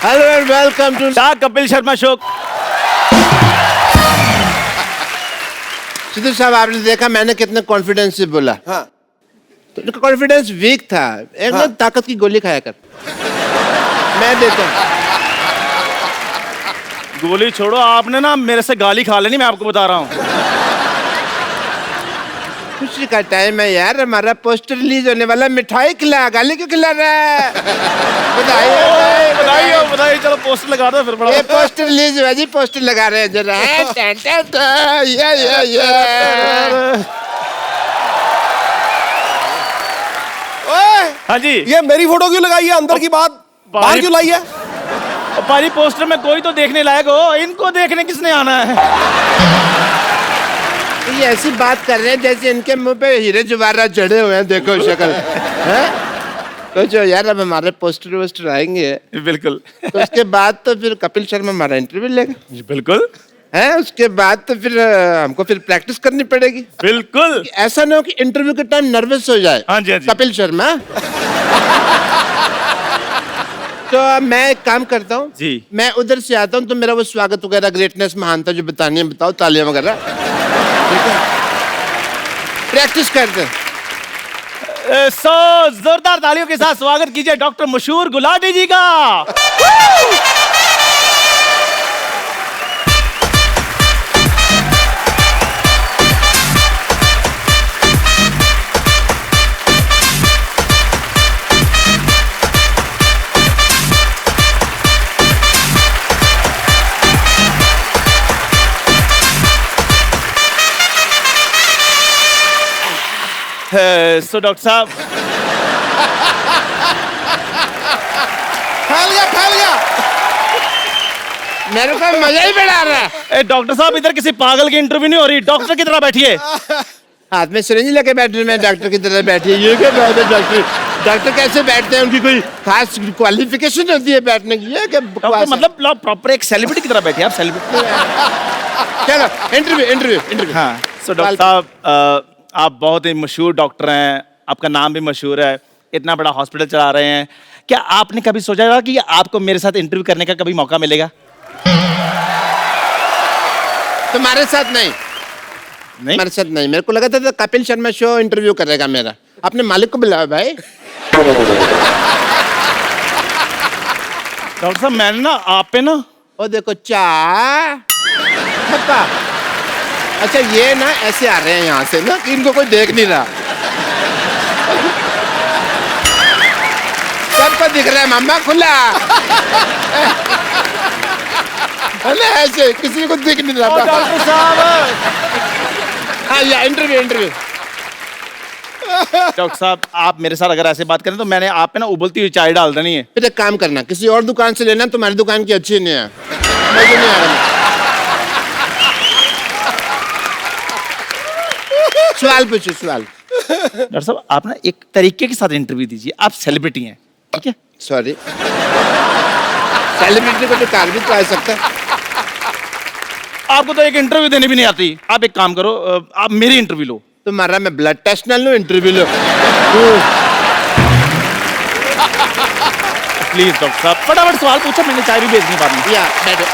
Hello and welcome to Kapil Sharma show. Sidhu साहब, आपने देखा मैंने कितने कॉन्फिडेंस से बोला। हाँ। तो उनका कॉन्फिडेंस वीक था। एक ना ताकत की गोली खाया कर। मैं देता हूँ। गोली छोड़ो, आपने ना मेरे से गाली खा लेनी, मैं आपको बता रहा हूँ। खुशी का टाइम है यार, हमारा पोस्टर रिलीज होने वाला। मिठाई खिला, गाली क्यों खिला रहा है? बधाई बताइए बताइए, चलो पोस्टर लगा दो फिर बड़ा। ये पोस्टर रिलीज हुआ जी, पोस्टर लगा रहे हैं जरा। ओए, हाँ जी। ये मेरी फोटो क्यों लगाई है? अंदर की बात बाहर क्यों लाई है? पारी पोस्टर में कोई तो देखने लायक हो, इनको देखने किसने आना है? ये ऐसी बात कर रहे हैं जैसे इनके मुंह पे हीरे जवाहरात चढ़े हुए हैं। देखो शक्ल है। तो जो यार, अब हमारे पोस्टर वोस्टर आएंगे बिल्कुल। तो उसके बाद तो फिर कपिल शर्मा हमारा इंटरव्यू लेगा। बिल्कुल है, उसके बाद तो फिर हमको फिर प्रैक्टिस करनी पड़ेगी। बिल्कुल। ऐसा ना हो कि इंटरव्यू के टाइम नर्वस हो जाए। हाँ जी, हाँ जी। कपिल शर्मा। तो अब मैं एक काम करता हूँ जी। मैं उधर से आता हूँ, तो मेरा वो स्वागत वगैरह, ग्रेटनेस, महानता जो बतानी है बताओ, तालियां वगैरह। ठीक है, प्रैक्टिस करते हैं। सो जोरदार तालियों के साथ स्वागत कीजिए डॉक्टर मशहूर गुलाटी जी का। सो डॉक्टर साहब, फैल गया। मेरे को मजा ही बड़ा आ रहा है। डॉक्टर साहब इधर किसी पागल की इंटरव्यू नहीं हो रही, डॉक्टर की तरह बैठिए। हाथ में सिरिंज लेके बैठे, मैं डॉक्टर की तरह बैठी है। ये क्या बात है? डॉक्टर कैसे बैठते हैं? उनकी कोई खास क्वालिफिकेशन होती है बैठने की? ये क्या डॉक्टर बकवास है? मतलब प्रॉपर एक सेलिब्रिटी की तरह बैठिए आप, सेलिब्रिटी। चलो इंटरव्यू। हाँ। सो डॉक्टर साहब, आप बहुत ही मशहूर डॉक्टर हैं, आपका नाम भी मशहूर है, इतना बड़ा हॉस्पिटल चला रहे हैं। क्या आपने कभी सोचा होगा कि आपको मेरे साथ इंटरव्यू करने का कभी मौका मिलेगा? तुम्हारे साथ नहीं। हमारे साथ नहीं। मेरे को लगा था कपिल शर्मा शो इंटरव्यू करेगा मेरा। अपने मालिक को बुलाओ भाई। डॉक्टर साहब मैंने ना आप पे ना, ओ देखो थप्पा। अच्छा, ये ना ऐसे आ रहे हैं यहाँ से ना कि इनको कोई देख नहीं रहा। सबको दिख रहा है मामा, खुला है ना, ऐसे किसी को दिख नहीं रहा। डॉक्टर साहब। हाँ, या इंटरव्यू। डॉक्टर साहब, आप मेरे साथ अगर ऐसे बात करें तो मैंने आप पे ना उबलती हुई चाय डाल देनी है। फिर एक काम करना, किसी और दुकान से लेना, तुम्हारी दुकान की अच्छी नहीं है। मजा नहीं आ रहा। सवाल पूछो, सवाल। डॉक्टर साहब आप ना एक तरीके के साथ इंटरव्यू दीजिए, आप सेलिब्रिटी हैं, ठीक है? सॉरी, सेलिब्रिटी को तो कार भी तो आ सकता है। आपको तो एक इंटरव्यू देने भी नहीं आती। आप एक काम करो, आप मेरी इंटरव्यू लो। तुम्हारा मैं ब्लड टेस्ट ना लूं, इंटरव्यू लो। प्लीज डॉक्टर साहब फटाफट सवाल पूछो, मैंने चाय भी भेजनी बाद में। या बैठो।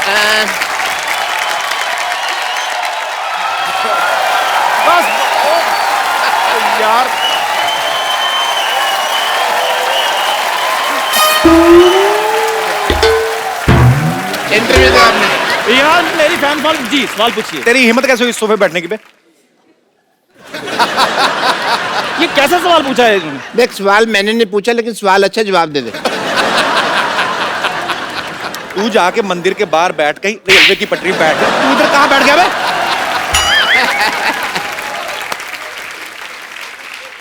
बस यार, इंटरव्यू दो आपने। यार मेरी फैन फॉलोइंग। जी सवाल पूछिए। तेरी हिम्मत कैसे हुई इस सोफे बैठने की बे? ये कैसा सवाल पूछा है इन्होंने? देख, सवाल मैंने नहीं पूछा, लेकिन सवाल अच्छा, जवाब दे दे। तू जाके मंदिर के बाहर बैठ, कहीं रेलवे की पटरी बैठ। तू इधर कहाँ बैठ गया बे?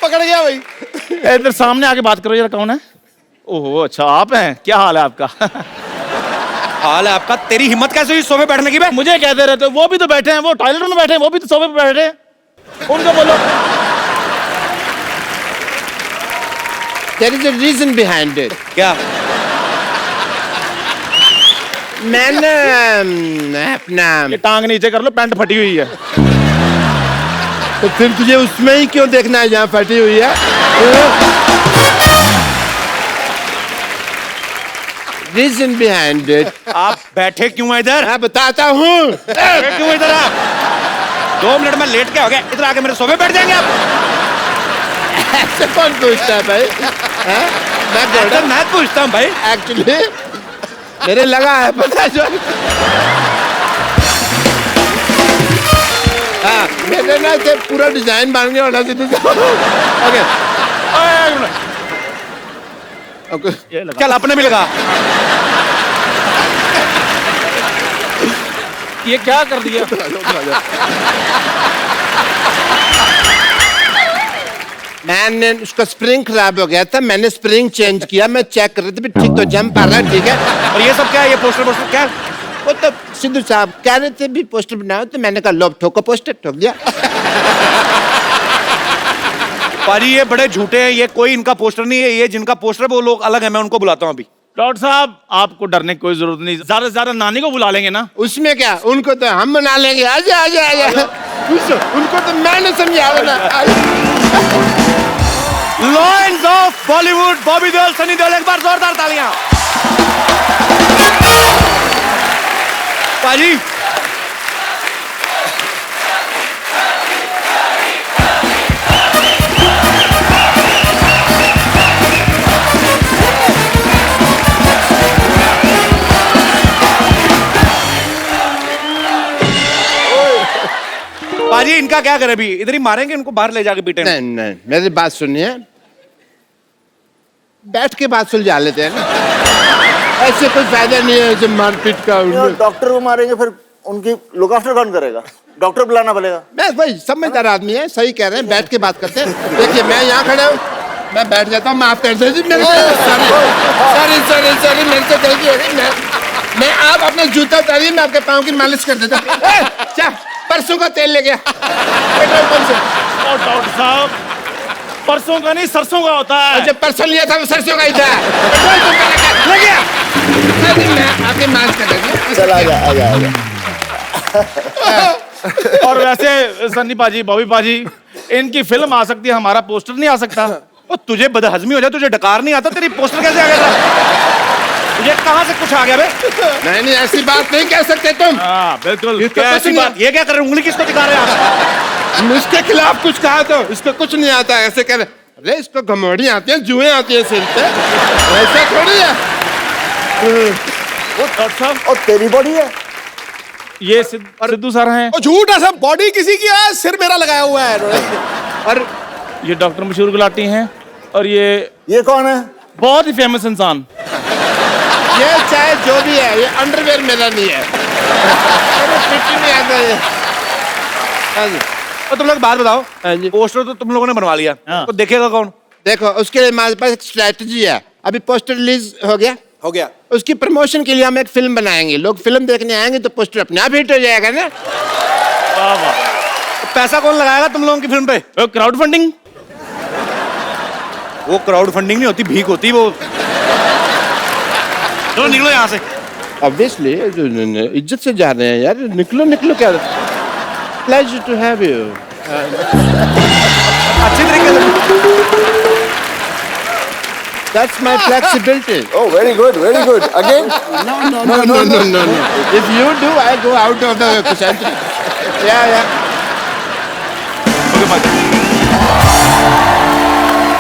पकड़ गया भाई। इधर सामने आके बात करो जरा, कौन है? ओहो अच्छा, आप हैं। क्या हाल है आपका? हाल है आपका? तेरी हिम्मत कैसे हुई सोफे बैठने की बे? मुझे कहते रहते हो, वो भी तो बैठे हैं, वो टॉयलेट में बैठे हैं, वो भी तो सोफे पे बैठे हैं, उनको बोलो। There is a reason behind it. क्या? मैं ना अपना, ये टांग नीचे कर लो, पैंट फटी हुई है। तो फिर तुझे उसमें ही क्यों देखना है जहाँ फटी हुई है? Reason behind it. आप बैठे क्यों हैं इधर? मैं बताता हूँ। बैठे क्यों हैं इधर आप? 2 मिनट में लेट के हो गया, इधर आके मेरे सोफे बैठ जाएंगे आप? ऐसे कौन पूछता है भाई? हाँ? मैं पूछता हूँ भाई। एक्चुअली मेरे लगा है पता जो। हाँ मेरे ना से पूरा डिजाइन बन गया होना चाहिए। ओके ओके चल अपने भी लगा। ये क्या कर दिया? मैंने उसका स्प्रिंग खराब हो गया था, मैंने स्प्रिंग चेंज किया, मैं चेक कर रहा था ठीक तो जंप आ रहा है, ठीक है। और ये सब क्या है? ये पोस्टर पोस्टर क्या है? वो तो सिद्धू साहब कह रहे थे भी पोस्टर बनाओ, तो मैंने कहा लो ठोको पोस्टर, ठोक दिया। पाजी ये बड़े झूठे हैं, ये कोई इनका पोस्टर नहीं है, ये जिनका पोस्टर है वो लोग अलग है, मैं उनको बुलाता हूँ अभी। डॉक्टर साहब आपको डरने की कोई जरूरत नहीं, ज्यादा से ज्यादा नानी को बुला लेंगे ना। उसमें क्या, उनको तो हम मना लेंगे, आजा आजा आजा। उनको तो मैंने समझाया ना। लॉयंस ऑफ बॉलीवुड, बॉबी देओल, सनी देओल, एक बार जोरदार तालियां। पाजी पाजी इनका क्या करे अभी? इधर ही मारेंगे इनको, बाहर ले जाके पीटेंगे। नहीं नहीं मेरी बात सुनिए, बैठ के बात सुलझा लेते हैं ना, ऐसे कोई फायदा नहीं है ऐसे मारपीट का। डॉक्टर को मारेंगे फिर उनकी लुक आफ्टर कौन करेगा? डॉक्टर बुलाना पड़ेगा। मैं भाई समझदार आदमी है, सही कह रहे हैं, बैठ के बात करते हैं। देखिए मैं यहाँ खड़ा हूँ, मैं बैठ जाता हूँ, माफ कर दीजिए मेरे को। सॉरी सॉरी सॉरी मेरे से गलती हो गई। मैं आप अपना जूता उतारिए, मैं आपके पाँव की मालिश कर देता हूँ। क्या परसों का तेल ले गया पेट्रोल पंप से। और डॉक्टर साहब परसों का नहीं सरसों का होता है। जब परसों लिया था वो सरसों का ही था, पेट्रोल पंप का ले गया। मैं आपके मालिश कर देता हूँ। चल आजा आजा आजा। और वैसे सन्नी पाजी, बॉबी पाजी, इनकी फिल्म आ सकती है, हमारा पोस्टर नहीं आ सकता। ओ तुझे बदहजमी हो जाए, तुझे डकार नहीं आता, तेरी पोस्टर कैसे आ गया था? तुझे कहाँ से कुछ आ गया बे? नहीं नहीं ऐसी बात नहीं कह सकते तुम। हाँ बिल्कुल। क्या ऐसी बात? ये क्या कर रहे हो? उंगली किसको दिखा रहे हैं आप? उसके खिलाफ कुछ कहा तो इसको कुछ नहीं आता, ऐसे कह रहे अरे इसको घमौड़ी आती है, जुएं आती है सिर पे, ऐसा थोड़ी है। डॉक्टर साहब और तेरी बॉडी है। ये सिद्धू सर हैं। झूठ है सब, बॉडी किसी की है, सिर मेरा लगाया हुआ है। और ये डॉक्टर मशहूर गुलाटी हैं। और ये कौन है? बहुत ही फेमस इंसान। ये चाहे जो भी है, ये अंडरवेयर मेरा नहीं है। फिट नहीं आता ये। हाँ जी। और तुम लोग बात बताओ, हाँ जी। पोस्टर तो तुम लोगों ने बनवा लिया, हाँ। तो देखेगा कौन? देखो उसके लिए हमारे पास एक स्ट्रैटेजी है। अभी पोस्टर रिलीज हो गया, हो गया। उसकी प्रमोशन के लिए हम एक फिल्म बनाएंगे, लोग फिल्म देखने आएंगे तो पोस्टर अपने आप हिट हो जाएगा ना। वाह वाह। तो पैसा कौन लगाएगा तुम लोगों की फिल्म पे? Crowd funding. वो क्राउड फंडिंग नहीं होती, भीख होती वो। चलो निकलो यहाँ से। ऑब्वियसली इज्जत से जा रहे हैं यार, निकलो निकलो। क्या प्लेजर टू हैव यू। अच्छी तरीके से। That's my flexibility. Oh, very good, very good. Again? No. If you do, I go out of the century. Yeah.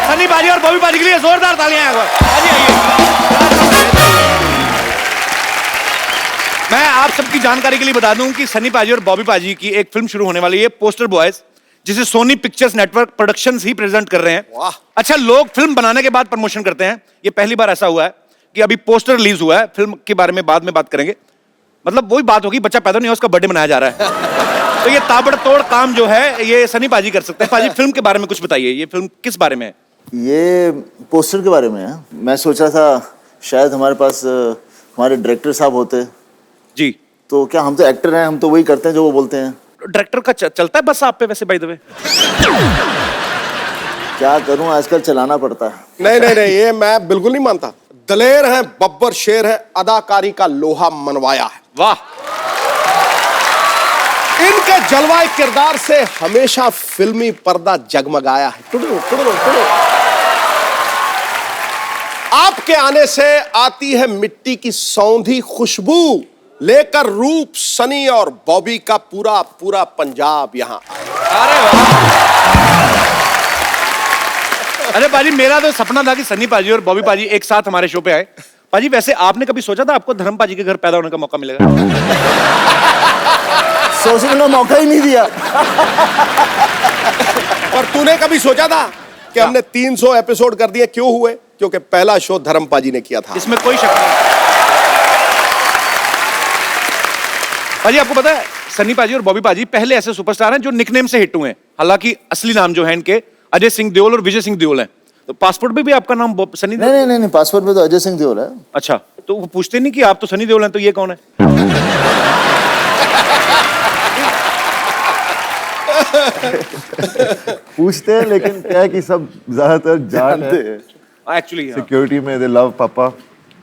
Sunny बाजी और बॉबी बाजी के लिए जोरदार तालियां हैं। आइए आइए। मैं आप सबकी जानकारी के लिए बता दूं कि सनी पाजी और बॉबी पाजी की एक फिल्म शुरू होने वाली है, पोस्टर बॉयज, जिसे सोनी पिक्चर्स नेटवर्क प्रोडक्शंस ही प्रेजेंट कर रहे हैं। वाह। अच्छा, लोग फिल्म बनाने के बाद प्रमोशन करते हैं, ये पहली बार ऐसा हुआ है कि अभी पोस्टर रिलीज हुआ है, फिल्म के बारे में बाद में बात करेंगे। मतलब वही बात होगी, बच्चा पैदा नहीं हुआ, उसका बर्थडे मनाया जा रहा है। तो ये ताबड़तोड़ काम जो है ये सनी पाजी कर सकते हैं। पाजी फिल्म के बारे में कुछ बताइए, ये फिल्म किस बारे में है? ये पोस्टर के बारे में है। मैं सोच रहा था शायद हमारे पास हमारे डायरेक्टर साहब होते। जी। तो क्या, हम तो एक्टर हैं, हम तो वही करते हैं जो वो बोलते हैं। डायरेक्टर का चलता है बस आप पे वैसे, बाय द वे? क्या करूं, आजकल चलाना पड़ता है। नहीं, ये मैं बिल्कुल नहीं मानता। दलेर है, बब्बर शेर है, अदाकारी का लोहा मनवाया है। वाह। इनके जलवाए किरदार से हमेशा फिल्मी पर्दा जगमगाया है। टुडू। आपके आने से आती है मिट्टी की सौंधी खुशबू, लेकर रूप सनी और बॉबी का पूरा पूरा पंजाब यहाँ आया। अरे वाह। अरे पाजी, मेरा तो सपना था कि सनी पाजी और बॉबी पाजी एक साथ हमारे शो पे आए। पाजी, वैसे आपने कभी सोचा था आपको धर्म पाजी के घर पैदा होने का मौका मिलेगा? सोचने का मौका ही नहीं दिया। और तूने कभी सोचा था कि हमने 300 एपिसोड कर दिए? क्यों हुए? क्योंकि पहला शो धर्म पाजी ने किया था। इसमें कोई शक नहीं। पाजी, आपको पता है सनी पाजी और बॉबी पाजी पहले ऐसे सुपरस्टार हैं जो निकनेम से हिट हुए हैं। हालांकि असली नाम जो है इनके अजय सिंह देओल और विजय सिंह देओल है। तो पासपोर्ट पे भी आपका नाम सनी देओल? नहीं, पासपोर्ट में तो अजय सिंह देओल है। अच्छा, तो वो पूछते नहीं कि आप तो सनी देओल हैं, तो ये कौन है? पूछते हैं, लेकिन क्या है कि सब ज्यादातर जानते हैं। एक्चुअली सिक्योरिटी में दे लव पापा,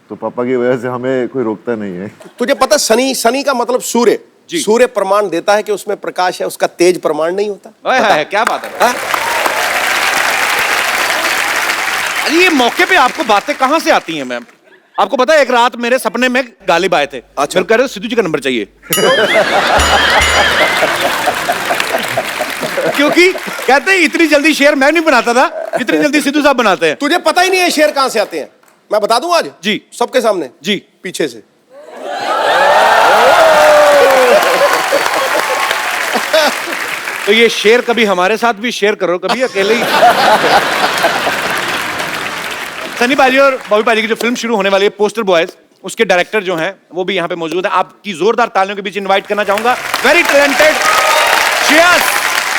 तो पापा की वजह से हमें कोई रोकता नहीं है। तुझे पता सनी, सनी का मतलब सूर्य। सूर्य प्रमाण देता है कि उसमें प्रकाश है, उसका तेज प्रमाण नहीं होता। क्या बात है। अरे ये मौके पे आपको बातें कहां से आती हैं मैम? आपको पता है एक रात मेरे सपने में गालिब आए थे। अच्छा। कह रहे सिद्धू जी का नंबर चाहिए। क्योंकि कहते हैं इतनी जल्दी शेर मैं नहीं बनाता था जितनी जल्दी सिद्धू साहब बनाते हैं। तुझे पता ही नहीं है शेर कहां से आते हैं। मैं बता दूं आज जी, सबके सामने जी, पीछे से। तो ये शेर कभी हमारे साथ भी शेयर करो, कभी अकेले ही। सनी पाजी और बॉबी पाजी की जो फिल्म शुरू होने वाली है पोस्टर बॉयज, उसके डायरेक्टर जो हैं वो भी यहाँ पे मौजूद है। आपकी जोरदार तालियों के बीच इनवाइट करना चाहूंगा very talented Shreyas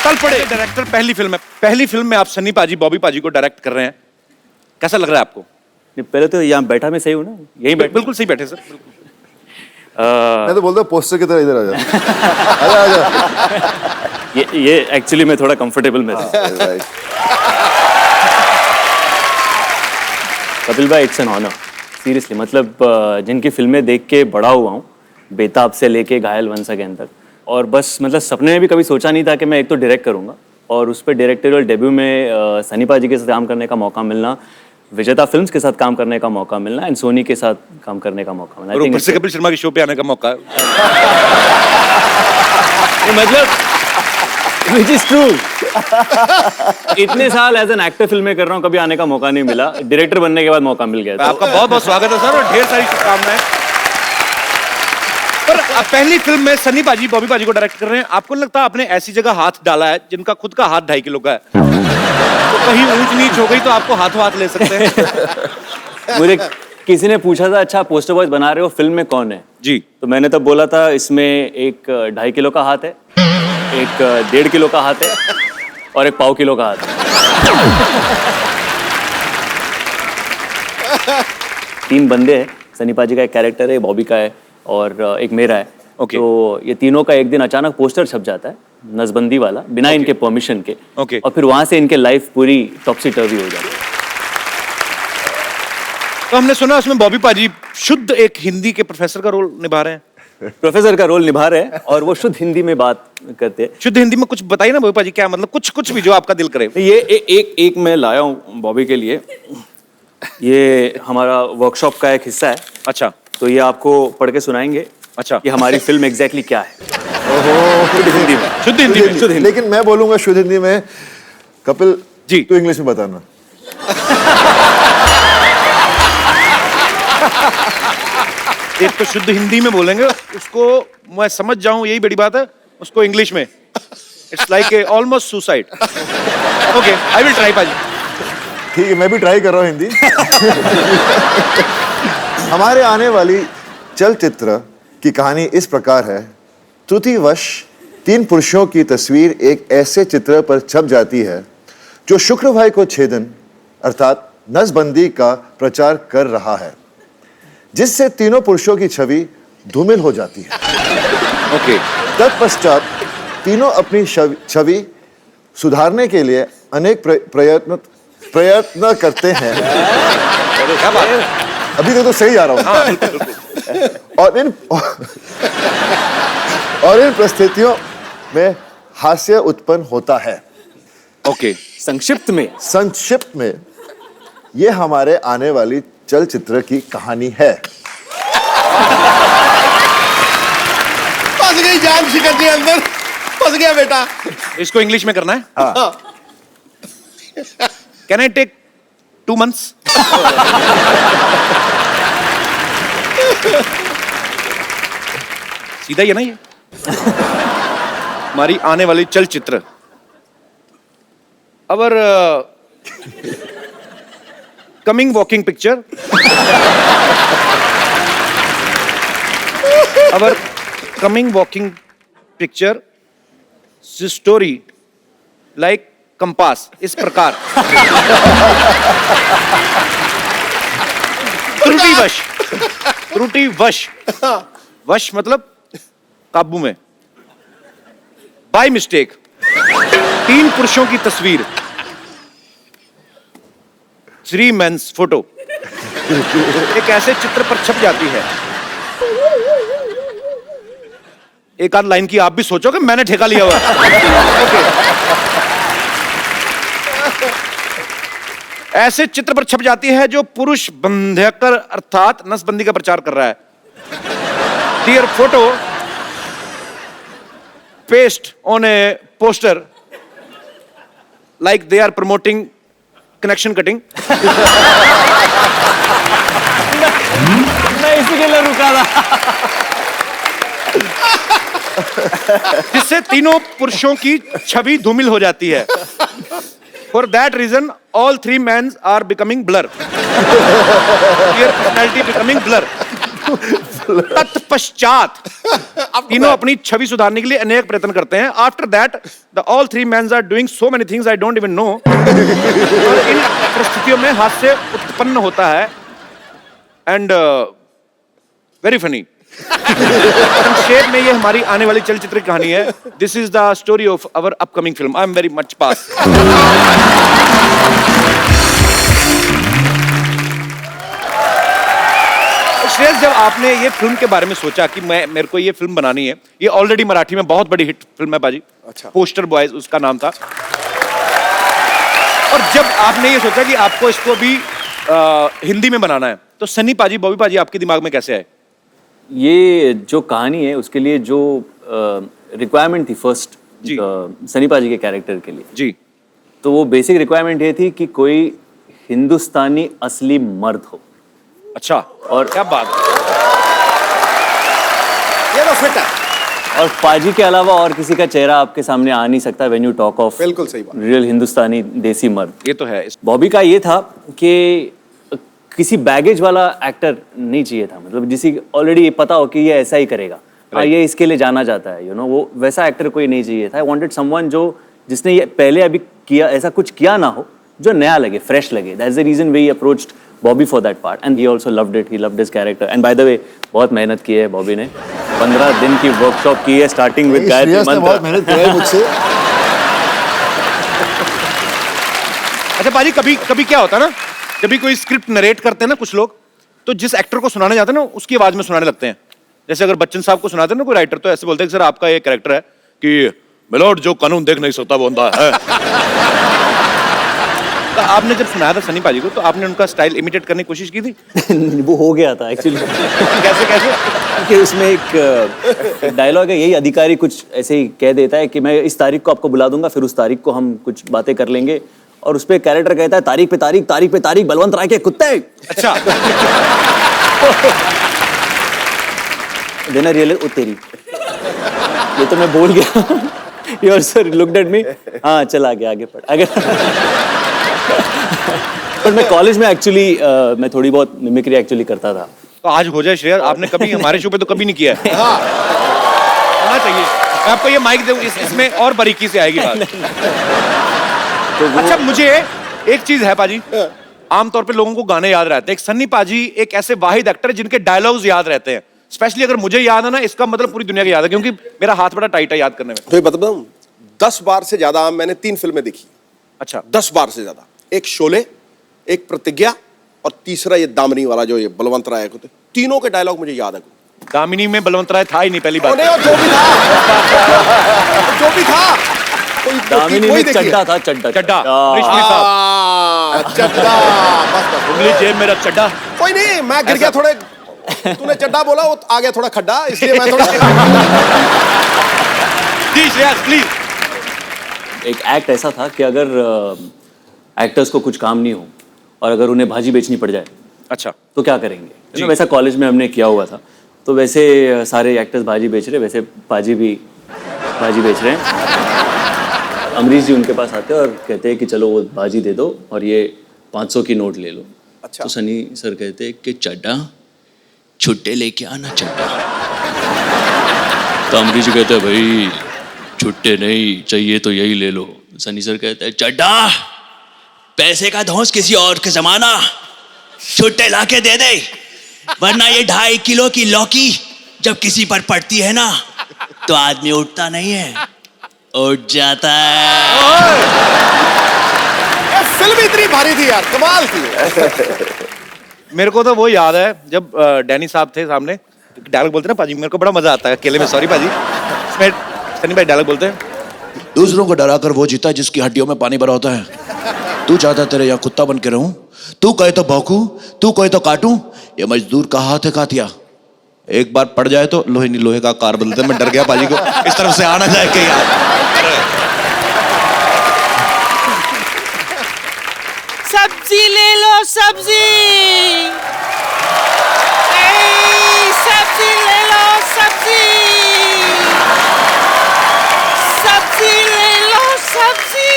Talpade. Director पहली फिल्म है, पहली फिल्म में आप सनी पाजी बॉबी पाजी को डायरेक्ट कर रहे हैं, कैसा लग रहा है आपको? पहले तो यहाँ बैठा मैं सही हूँ ना? यही बैठ बिल्कुल सही बैठे सर। मैं तो बोलता हूँ पोस्टर की तरह इधर आ जा। आजा। ये एक्चुअली मैं थोड़ा कंफर्टेबल में था। कपिल भाई, इट्स एन ऑनर सीरियसली। मतलब जिनकी फिल्में देख के बड़ा हुआ हूँ, बेताब से लेके घायल वंस अगेन तक, और बस मतलब सपने में भी कभी सोचा नहीं था कि मैं एक तो डायरेक्ट करूँगा और उस पर डायरेक्टोरियल डेब्यू में सनी पाजी के साथ काम करने का मौका मिलना, विजेता फिल्म्स के साथ काम करने का मौका मिलना एंड सोनी के साथ काम करने का मौका मिलना। और ऊपर से कपिल शर्मा के शो पे आने का मौका। मतलब विच इज ट्रू। इतने साल एज एन एक्टर फिल्में कर रहा हूँ, कभी आने का मौका नहीं मिला। डायरेक्टर बनने के बाद मौका मिल गया। आपका बहुत बहुत स्वागत है सर और ढेर सारी शुभकामनाएं। पर आप पहली फिल्म में सनी पाजी बॉबी पाजी को डायरेक्ट कर रहे हैं, आपको लगता है आपने ऐसी जगह हाथ डाला है जिनका खुद का हाथ 2.5 किलो का है, तो कहीं ऊंच नीच हो गई तो आपको हाथों हाथ ले सकते हैं? मुझे किसी ने पूछा था, अच्छा पोस्टर बॉयज बना रहे हो, फिल्म में कौन है जी? तो मैंने तब बोला था इसमें एक 2.5 किलो का हाथ है, एक 1.5 किलो का हाथ है और एक 1.5 किलो का हाथ है। 3 बंदे हैं। सनी पाजी का एक कैरेक्टर है, बॉबी का है और एक मेरा है। Okay. तो ये तीनों का एक दिन अचानक पोस्टर छप जाता है, नसबंदी वाला, बिना इनके परमिशन के। Okay. और फिर वहां से इनके लाइफ पूरी टॉपसी टर्वी हो जाती है। तो हमने सुना उसमें बॉबी पाजी शुद्ध एक हिंदी के प्रोफेसर का रोल निभा रहे हैं। प्रोफेसर का रोल निभा रहे हैं और वो शुद्ध हिंदी में बात करते हैं। शुद्ध हिंदी में कुछ बताइए ना बॉबी पाजी, क्या मतलब कुछ भी जो आपका दिल करे। ये एक मैं लाया हूँ बॉबी के लिए। ये हमारा वर्कशॉप का एक हिस्सा है। अच्छा, तो ये आपको पढ़ के सुनाएंगे। अच्छा, कि हमारी फिल्म एग्जैक्टली क्या है। शुद्ध हिंदी में। शुद्ध हिंदी। लेकिन मैं बोलूंगा शुद्ध हिंदी में। कपिल जी, तू इंग्लिश में बताना। एक तो शुद्ध हिंदी में बोलेंगे, उसको मैं समझ जाऊं यही बड़ी बात है, उसको इंग्लिश में it's like a almost suicide. Okay, I will try पाजी। ठीक है, मैं भी ट्राई कर रहा हूँ हिंदी। हमारे आने वाली चलचित्र की कहानी इस प्रकार है। त्रुटिवश 3 पुरुषों की तस्वीर एक ऐसे चित्र पर छप जाती है जो शुक्रवार को छेदन अर्थात नसबंदी का प्रचार कर रहा है, जिससे तीनों पुरुषों की छवि धूमिल हो जाती है। ओके। तत्पश्चात तीनों अपनी छवि सुधारने के लिए अनेक प्रयत्न करते हैं। क्या बात है? अभी तो सही जा रहा हूँ। और इन परिस्थितियों में हास्य उत्पन्न होता है। ओके। संक्षिप्त में ये हमारे आने वाली चलचित्र की कहानी है? फंस गई जान शिकर जी अंदर, फंस गया बेटा। इसको इंग्लिश में करना है। Can I take 2 months? सीधा ही है ना ये। हमारी आने वाली चलचित्र our coming walking picture, our coming walking picture story like compass, इस प्रकार। त्रुटिवश, त्रुटिवश, वश मतलब काबू में, बाय मिस्टेक 3 पुरुषों की तस्वीर, 3 मेंस फोटो एक ऐसे चित्र पर छप जाती है। एक आध लाइन की आप भी सोचो कि मैंने ठेका लिया हुआ है। ओके। ऐसे चित्र पर छप जाती है जो पुरुष बंध्यकर अर्थात नसबंदी का प्रचार कर रहा है। Dear photo paste on a poster like they are promoting connection cutting. मैं इसी के लिए रुका था। जिससे तीनों पुरुषों की छवि धूमिल हो जाती है। For that reason all 3 men are becoming blur, personality becoming blur. तत्पश्चात तीनों अपनी छवि सुधारने के लिए अनेक प्रयत्न करते हैं। After that the all 3 men are doing so many things I don't even know. और इन परिस्थितियों में हास्य उत्पन्न होता है एंड वेरी फनी। संक्षेप में ये हमारी आने वाली चलचित्र की कहानी है। This is the story of our upcoming film. I am very much pass. Shreyas, जब आपने ये फिल्म के बारे में सोचा कि मेरे को ये फिल्म बनानी है, ये ऑलरेडी मराठी में बहुत बड़ी हिट फिल्म है बाजी। अच्छा। पोस्टर बॉयज उसका नाम था। और जब आपने ये सोचा कि आपको इसको भी हिंदी में बनाना है, तो सनी पाजी, बॉबी पाजी आपके दिमाग में कैसे आए? ये जो कहानी है उसके लिए जो रिक्वायरमेंट थी फर्स्ट जी। सनी पाजी के कैरेक्टर के लिए, जी। तो वो बेसिक रिक्वायरमेंट ये थी कि कोई हिंदुस्तानी असली मर्द हो। अच्छा, और क्या बात है। ये तो फिट है। और पाजी के अलावा और किसी का चेहरा आपके सामने आ नहीं सकता व्हेन यू टॉक ऑफ बिल्कुल सही बात। रियल हिंदुस्तानी देसी मर्द। ये तो है। बॉबी का ये था कि किसी बैगेज वाला एक्टर नहीं चाहिए था, मतलब जिसे ऑलरेडी पता हो कि ये ऐसा ही करेगा, ये इसके लिए जाना जाता है, यू नो, वो वैसा एक्टर कोई नहीं चाहिए था। आई वांटेड समवन जो जिसने ये पहले अभी किया, ऐसा कुछ किया ना हो, जो नया लगे, फ्रेश लगे। That's the reason we approached Bobby for that part and he also loved it, he loved his character. And by the way बहुत मेहनत की है बॉबी ने, 15 दिन की वर्कशॉप की है, स्टार्टिंग विद गायत्री श्रेयस ने बहुत मंत्र। मेहनत की है मुझसे। अच्छा पाजी, कभी कभी क्या होता है ना, जब भी कोई स्क्रिप्ट नरेट करते हैं ना कुछ लोग, तो जिस एक्टर को सुनाने जाते हैं ना उसकी आवाज में सुनाने लगते हैं। जैसे अगर बच्चन साहब को सुनाते हैं ना कोई राइटर, तो ऐसे बोलते हैं कि सर आपका ये कैरेक्टर है कि मिलोड जो कानून देख नहीं सकता वो अंधा है। तो आपने जब सुनाया था सनी पाजी को, तो आपने उनका स्टाइल इमिटेट करने की कोशिश की थी? वो हो गया था एक्चुअली। कैसे कैसे? कि उसमें एक डायलॉग है, यही अधिकारी कुछ ऐसे ही कह देता है कि मैं इस तारीख को आपको बुला दूंगा, फिर उस तारीख को हम कुछ बातें कर लेंगे, और उस पे कैरेक्टर कहता है तारीख पे तारीख, तारीख पे तारीख, बलवंत राय के कुत्ते। अच्छा। देना रियल ओ तेरी, ये तो मैं बोल गया। Your sir looked at me, हाँ चल आगे आगे पढ़ आगे। पर मैं कॉलेज में एक्चुअली मैं थोड़ी बहुत मिमिक्री एक्चुअली करता था। तो आज हो जाए श्रेया, आपने कभी हमारे शो पे तो कभी नहीं किया है। होना चाहिए। मैं आपको ये माइक दूं, इसमें और बारीकी से आएगी बात। अच्छा, मुझे एक चीज है पाजी, आमतौर पे लोगों को गाने याद रहते हैं, एक सन्नी पाजी एक ऐसे वाहिद एक्टर है जिनके डायलॉग्स याद रहते हैं। स्पेशली अगर मुझे याद है ना, इसका मतलब पूरी दुनिया को याद है, क्योंकि मेरा हाथ बड़ा टाइट है याद करने में। तो ये बताऊं, 10 बार से ज्यादा मैंने 3 फिल्में देखी। अच्छा। 10 बार से ज्यादा। एक शोले, एक प्रतिज्ञा, और तीसरा ये दामिनी वाला जो ये बलवंत राय को, तीनों के डायलॉग मुझे याद है। दामिनी में बलवंत राय था ही नहीं पहली बात। जो भी था, जो भी था, दामिनी वही में देखिए। चड्डा था, चड्डा चड्डा हाँ। रिश्वी साहब चड्डा, बस उंगली जेब मेरा चड्डा कोई नहीं, मैं गिर गया थोड़े, तूने चड्डा बोला वो आ गया थोड़ा खड्डा, इसलिए मैं थोड़ा जी श्रेयस प्लीज। एक एक्ट ऐसा था कि अगर एक्टर्स को कुछ काम नहीं हो और अगर उन्हें भाजी बेचनी पड़ जाए अच्छा तो क्या करेंगे। तो वैसा कॉलेज में हमने किया हुआ था, तो वैसे सारे एक्टर्स भाजी बेच रहे, वैसे पाजी भी भाजी बेच रहे हैं। अमरीश जी उनके पास आते हैं और कहते हैं कि चलो वो भाजी दे दो और ये 500 की नोट ले लो। अच्छा। तो सनी सर कहते हैं कि चड्डा छुट्टे लेके आना चड्डा। तो अमरीश जी कहते हैं भाई छुट्टे नहीं चाहिए तो यही ले लो। सनी सर कहते हैं चड्डा पैसे का धौंस किसी और के जमाना, छुट्टे लाके दे दे, वरना ये 2.5 किलो की लौकी जब किसी पर पड़ती है ना तो आदमी उठता नहीं है, उठ जाता है। ये फिल्म इतनी भारी थी यार, कमाल थी। मेरे को तो वो याद है जब डैनी साहब थे सामने, डायलॉग बोलते ना पाजी, मेरे को बड़ा मजा आता है अकेले में, सॉरी पाजी, इसमें सनी भाई डायलॉग बोलते हैं, दूसरों को डराकर वो जीता है जिसकी हड्डियों में पानी भरा होता है। तू चाहता तेरे यहाँ कुत्ता बन के रहूं, तू कहे तो भौंकूं, तू कहे तो काटूं, ये मजदूर का हाथ है कातिया, एक बार पड़ जाए तो लोहे नहीं लोहे का कार बदलते। मैं डर गया पाजी को इस तरफ से आना जाए के यार। सब्जी ले लो सब्जी, सब्जी ले लो सब्जी, सब्जी ले लो सब्जी।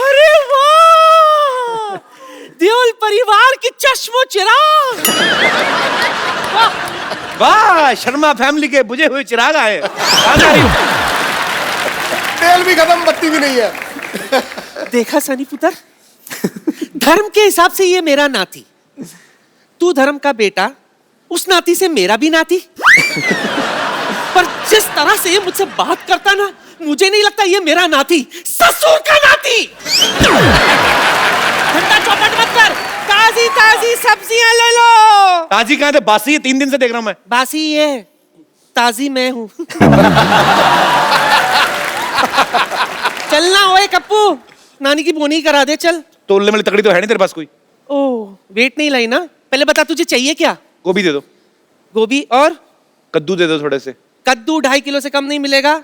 अरे वाह, देओल परिवार की चश्मो चिराग। वाह शर्मा फैमिली के बुझे हुए चिराग आए। तेल भी खत्म, बत्ती भी नहीं है। देखा सनी पुत्र, धर्म के हिसाब से ये मेरा नाती, तू धर्म का बेटा, उस नाती से मेरा भी नाती। पर जिस तरह से ये मुझसे बात करता ना, मुझे नहीं लगता ये मेरा नाती, ससुर का नाती। ठंडा चौपट मत कर, ताजी ताजी सब्जियां ले लो। ताजी कहाँ थे, बासी है, 3 दिन से देख रहा हूं मैं। बासी ये, ताजी मैं हूं। चलना ओए कप्पू, नानी की बोनी करा दे चल। तोलने वाली तकड़ी तो है नहीं तेरे पास कोई। ओह, वेट नहीं लाई ना। पहले बता तुझे चाहिए क्या? गोभी दे दो। गोभी और कद्दू दे दो थोड़े से। कद्दू 2.5 किलो से कम नहीं मिलेगा।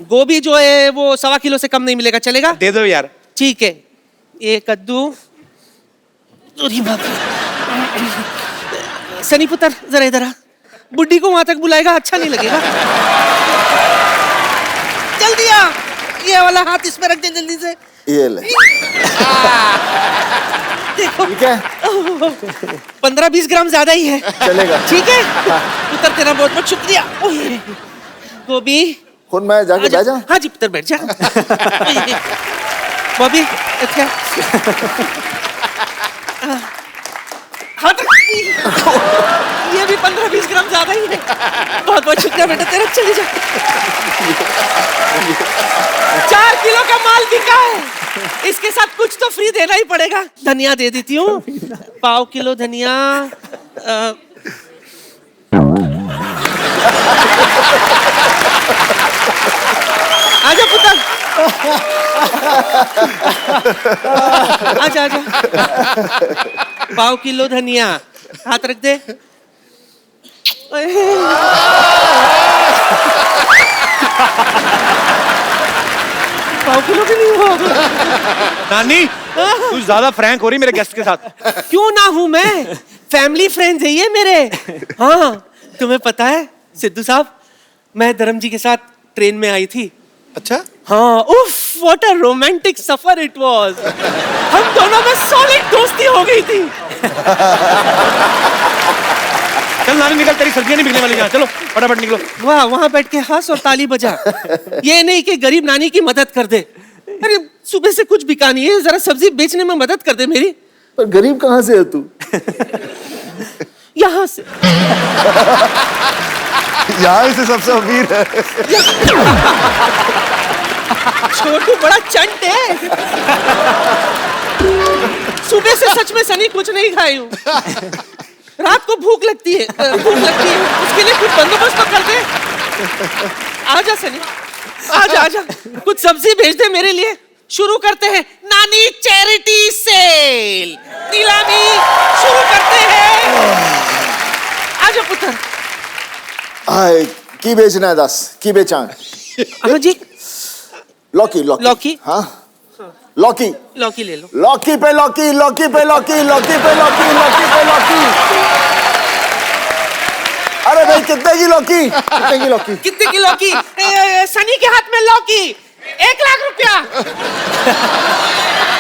गोभी जो है वो 1.25 किलो से कम नहीं मिलेगा, चलेगा? दे दो यार। ठीक है, ये कद्दू। अरे बाप रे। सनी पुत्र जरा इधर आ, बुड्ढी को वहां तक बुलाएगा अच्छा नहीं लगेगा। जल्दी आ, ये वाला हाथ इसमें रख दे जल्दी से। ये ले। देखो ठीक है, 15-20 ग्राम ज्यादा ही है, चलेगा। ठीक है पुत्र, तेरा बहुत बहुत शुक्रिया। ओए, गोभी खुद मैं जाके बैठ जा। हाँ जी पुत्र बैठ जा। बॉबी अच्छा, हाथ रख। ये भी 15-20 ग्राम ज्यादा ही है। बहुत बहुत शुक्रिया बेटा तेरा, चले जा। 4 किलो का माल बिका है, इसके साथ कुछ तो फ्री देना ही पड़ेगा। धनिया दे देती हूँ, 1/4 किलो धनिया। आजा पुत्र, आजा आजा। 1/4 किलो धनिया, हाथ रख दे। 1/4 किलो भी नहीं हुआ। नानी तू ज्यादा फ्रैंक हो रही मेरे गेस्ट के साथ। क्यों ना हूं मैं, फैमिली फ्रेंड्स है ये मेरे। हाँ, तुम्हें पता है सिद्धू साहब, मैं धर्म जी के साथ ट्रेन में आई थी। अच्छा, हाँ, उफ, what a romantic suffer it was. हम दोनों में सॉलिड दोस्ती हो गई थी। चल नानी निकल, तेरी सब्जियां नहीं बिकने वाली यहाँ, चलो फटाफट निकलो। वाह, वहां बैठ के हंस और ताली बजा। ये नहीं कि गरीब नानी की मदद कर दे। अरे सुबह से कुछ बिका नहीं है, जरा सब्जी बेचने में मदद कर दे मेरी। पर गरीब कहाँ से है तू? यहाँ से। यहाँ से सबसे अमीर है। छोटू बड़ा चंट है। सुबह से सच में सनी कुछ नहीं खाई हूँ। रात को भूख लगती है, उसके लिए कुछ बंदोबस्त तो कर दे। आजा सनी। आजा आजा, कुछ सब्जी भेज दे मेरे लिए। शुरू करते हैं नानी चैरिटी सेल, नीलामी शुरू करते हैं। आजा पुत्र। हाय की बेचना है 10 की बेचा हाँ जी, लौकी लौकी लौकी? हाँ लौकी लौकी ले लो। लौकी पे लौकी लौकी पे लौकी लौकी पे लौकी लौकी पे लौकी। अरे भाई कितने की लौकी, कितने की लौकी? कितने की लौकी? सनी के हाथ में लौकी, 1 लाख रुपया।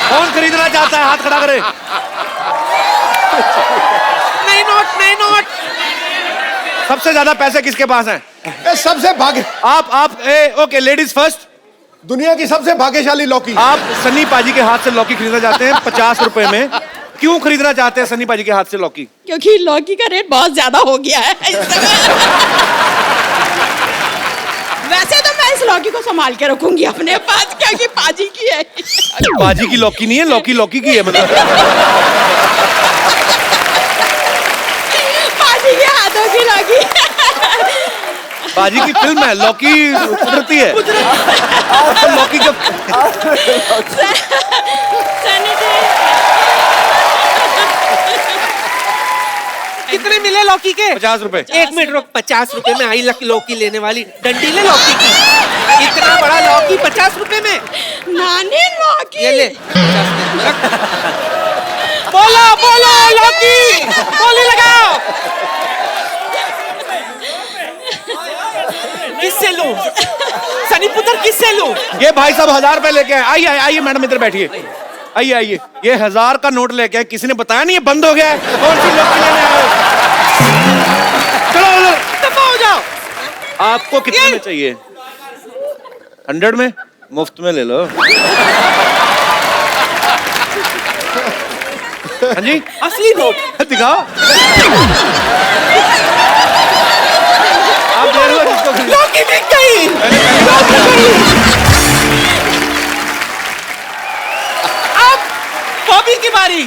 कौन खरीदना चाहता है हाथ खड़ा करे। नहीं नोट, नहीं नोट। सबसे ज्यादा पैसे किसके पास हैं? ये सबसे भाग्य, आप ओके, लेडीज फर्स्ट। दुनिया की सबसे भाग्यशाली लौकी। आप सन्नी पाजी के हाथ से लौकी खरीदना चाहते हैं 50 रुपए में। क्यों खरीदना चाहते हैं सन्नी पाजी के हाथ से लौकी? क्योंकि लौकी का रेट बहुत ज्यादा हो गया है इस समय। वैसे तो मैं इस लौकी को संभाल के रखूंगी अपने पास, क्योंकि पाजी की है। पाजी की लौकी नहीं है, लौकी लौकी की है मतलब। पाजी के हाथों की लौकी। पाजी की फिल्म है, लौकी कुदरती है। लौकी का सनी जी, कितने मिले लौकी के? 50 रुपए। 1 मिनट रुक, 50 रुपए में आई लौकी लेने वाली डंडी ले लौकी की। इतना बड़ा लौकी 50 रुपए में? नानी लौकी। ये ले 50 में रख। बोलो बोलो लौकी, बोली लगाओ। किससे लूं? सनी पुत्र किससे लूं? ये भाई साहब 1000 रुपए लेके आए। आइए आइए मैडम, इधर बैठिए। आइए आइए, ये 1000 का नोट लेके आए। किसी ने बताया नहीं ये बंद हो गया है? कौन सी लौकी लेने आए हो? चलो दफा हो जाओ। आपको कितने में चाहिए? 100 में? मुफ्त में ले लो। हाँ जी, असली नोट दिखाओ। आप दे रहे हो जिसको खरीदना। लौकी बिक गई। अब बॉबी की बारी।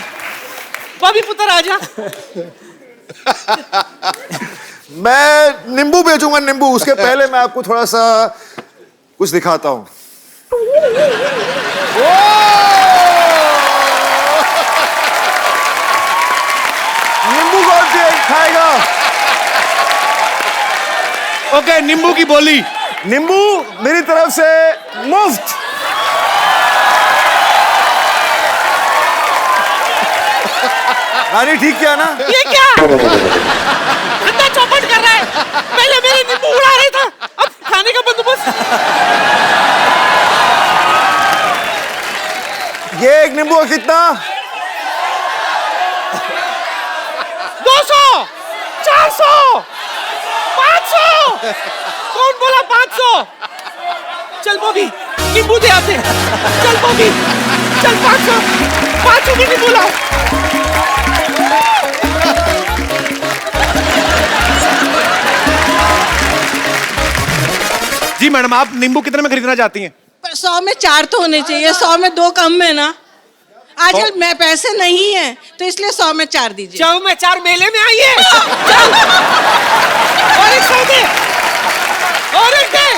बॉबी पुत्र आजा। मैं नींबू बेचूंगा, नींबू। उसके पहले मैं आपको थोड़ा सा कुछ दिखाता हूं। नींबू कौन से खाएगा? ओके, नींबू की बोली। नींबू मेरी तरफ से मुफ्त। नानी ठीक किया ना? ये क्या? अंधा चौपट कर रहा है। पहले मेरे नींबू उड़ा रहा था, अब खाने का बंदोबस्त। ये एक नींबू का कितना? 200, 400, 500। कौन बोला 500? चल बॉबी, नींबू दे आते। चल बॉबी, चल 500 की नींबू लाओ। जी मैडम, आप नींबू कितने में खरीदना चाहती हैं? पर 100 में 4 तो होने चाहिए, 100 में 2 कम है ना। आजकल मैं पैसे नहीं है तो इसलिए 100 में 4 दीजिए। 100 में 4 मेले में आइए। चल, और एक 100 दे, और एक दे।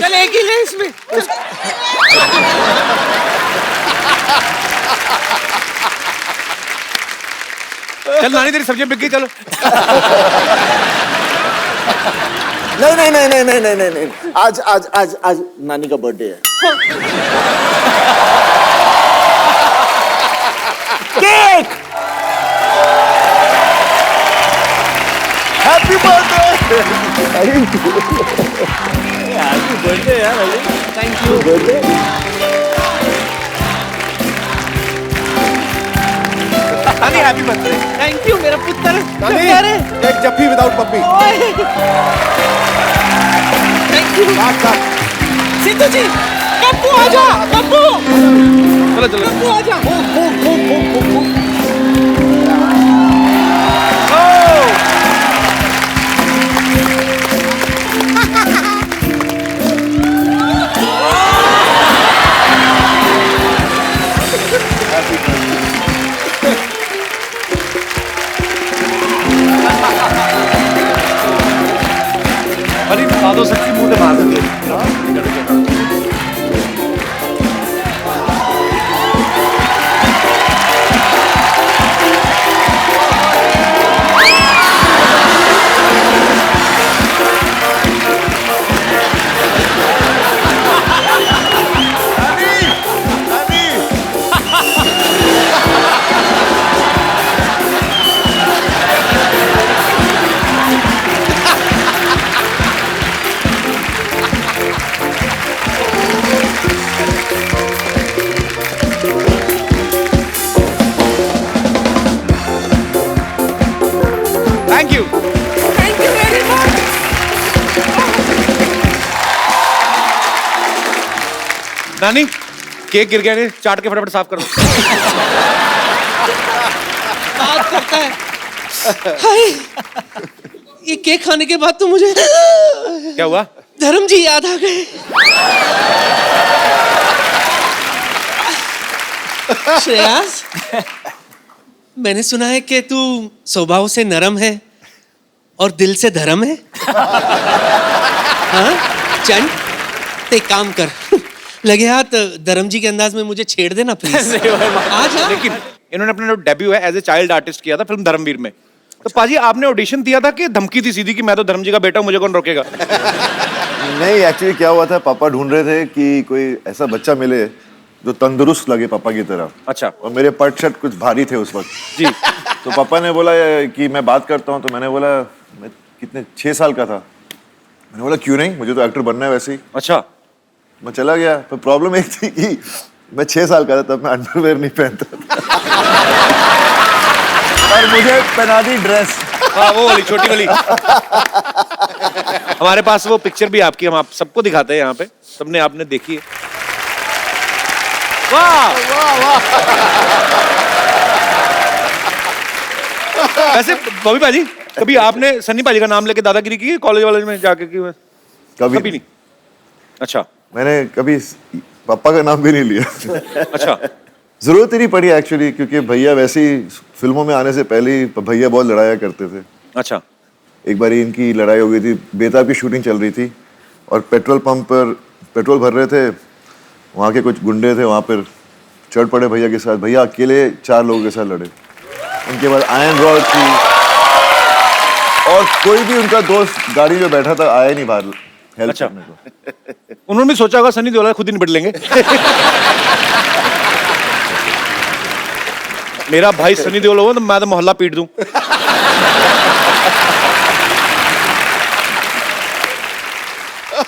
चल एक ही ले इसमें। चल नानी, तेरी सब्जी बिक गई, चलो। नहीं नहीं नहीं नहीं नहीं नहीं नहीं नहीं। आज आज आज आज नानी का बर्थडे है। Cake. Happy birthday. Happy birthday यार अली। Thank you. नानी हैप्पी बर्थडे। थैंक यू मेरा पुत्र। नानी, एक जफ्फी विदाउट पप्पी। Thank you. सिद्धू जी, पप्पू आजा, पप्पू। चलो चलो। पप्पू आजा। से बाहर निकलो। Thank you. Thank you very much. नानी केक गिर गया, नहीं चाट के फटाफट साफ करो। बात करता है। हाय, ये केक खाने के बाद तो मुझे क्या हुआ? धर्म जी याद आ गए। श्रेयास, मैंने सुना है कि तू स्वभाव से नरम है और दिल से धर्म है। हाँ चंद, तो एक काम कर, लगे हाथ धर्म जी के अंदाज में मुझे छेड़ देना प्लीज। आज हाँ? लेकिन इन्होंने अपना जो डेब्यू है एज ए चाइल्ड आर्टिस्ट किया था फिल्म धर्मवीर में, तो पाजी आपने ऑडिशन दिया था कि धमकी थी सीधी कि मैं तो धर्म जी का बेटा हूं, मुझे कौन रोकेगा? नहीं, एक्चुअली क्या हुआ था, पापा ढूंढ रहे थे कि कोई ऐसा बच्चा मिले जो तंदुरुस्त लगे पापा की तरह। अच्छा। और मेरे पट शर्ट कुछ भारी थे उस वक्त जी। तो पापा ने बोला कि मैं बात करता हूँ, तो मैंने बोला मैं कितने 6 साल का था, मैंने बोला क्यों नहीं, मुझे तो एक्टर बनना है वैसे ही। अच्छा। मैं चला गया, पर प्रॉब्लम एक थी कि मैं 6 साल का था तब मैं अंडरवेयर नहीं पहनता था और मुझे पहना दी ड्रेस। हाँ वो वाली छोटी वाली। हमारे पास वो पिक्चर भी आपकी, हम आप सबको दिखाते हैं यहाँ पे, सबने आपने देखी है। वाह वाह वाह। वैसे बॉबी पाजी, कभी आपने सन्नी पाजी का नाम लेके दादागिरी की कॉलेज वाले में जाके की? कभी नहीं। अच्छा। मैंने कभी पापा का नाम भी नहीं लिया। अच्छा। जरूरत ही नहीं पड़ी एक्चुअली, क्योंकि भैया वैसे ही फिल्मों में आने से पहले ही भैया बहुत लड़ाया करते थे। अच्छा। एक बार इनकी लड़ाई हो गई थी, बेताब की शूटिंग चल रही थी और पेट्रोल पंप पर पेट्रोल भर रहे थे, वहाँ के कुछ गुंडे थे वहाँ पर चढ़ पड़े भैया के साथ, भैया अकेले 4 लोगों के साथ लड़े। उनके बाद आयरन रॉड थी और कोई भी उनका दोस्त गाड़ी में बैठा था आया नहीं बाहर हेल्प अच्छा। करने को। उन्होंने भी सोचा होगा सनी देओल खुद ही निपट लेंगे। मेरा भाई सनी देओल होगा तो मैं तो मोहल्ला पीट दूं।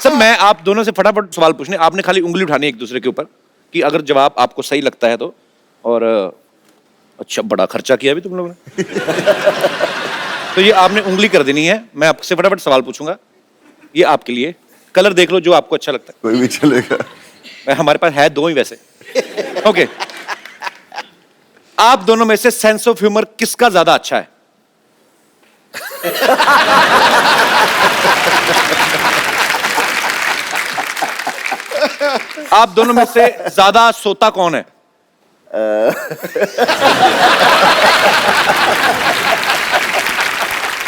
सब मैं आप दोनों से फटाफट सवाल पूछने, आपने खाली उंगली उठानी है एक दूसरे के ऊपर कि अगर जवाब आपको सही लगता है तो। और अच्छा बड़ा खर्चा किया भी तुम लोगों ने। तो ये आपने उंगली कर देनी है, मैं आपसे फटाफट सवाल पूछूंगा, ये आपके लिए। कलर देख लो जो आपको अच्छा लगता है। कोई भी चलेगा। हमारे पास है 2 ही वैसे। ओके। आप दोनों में से सेंस ऑफ ह्यूमर किसका ज्यादा अच्छा है? आप दोनों में से ज्यादा सोता कौन है?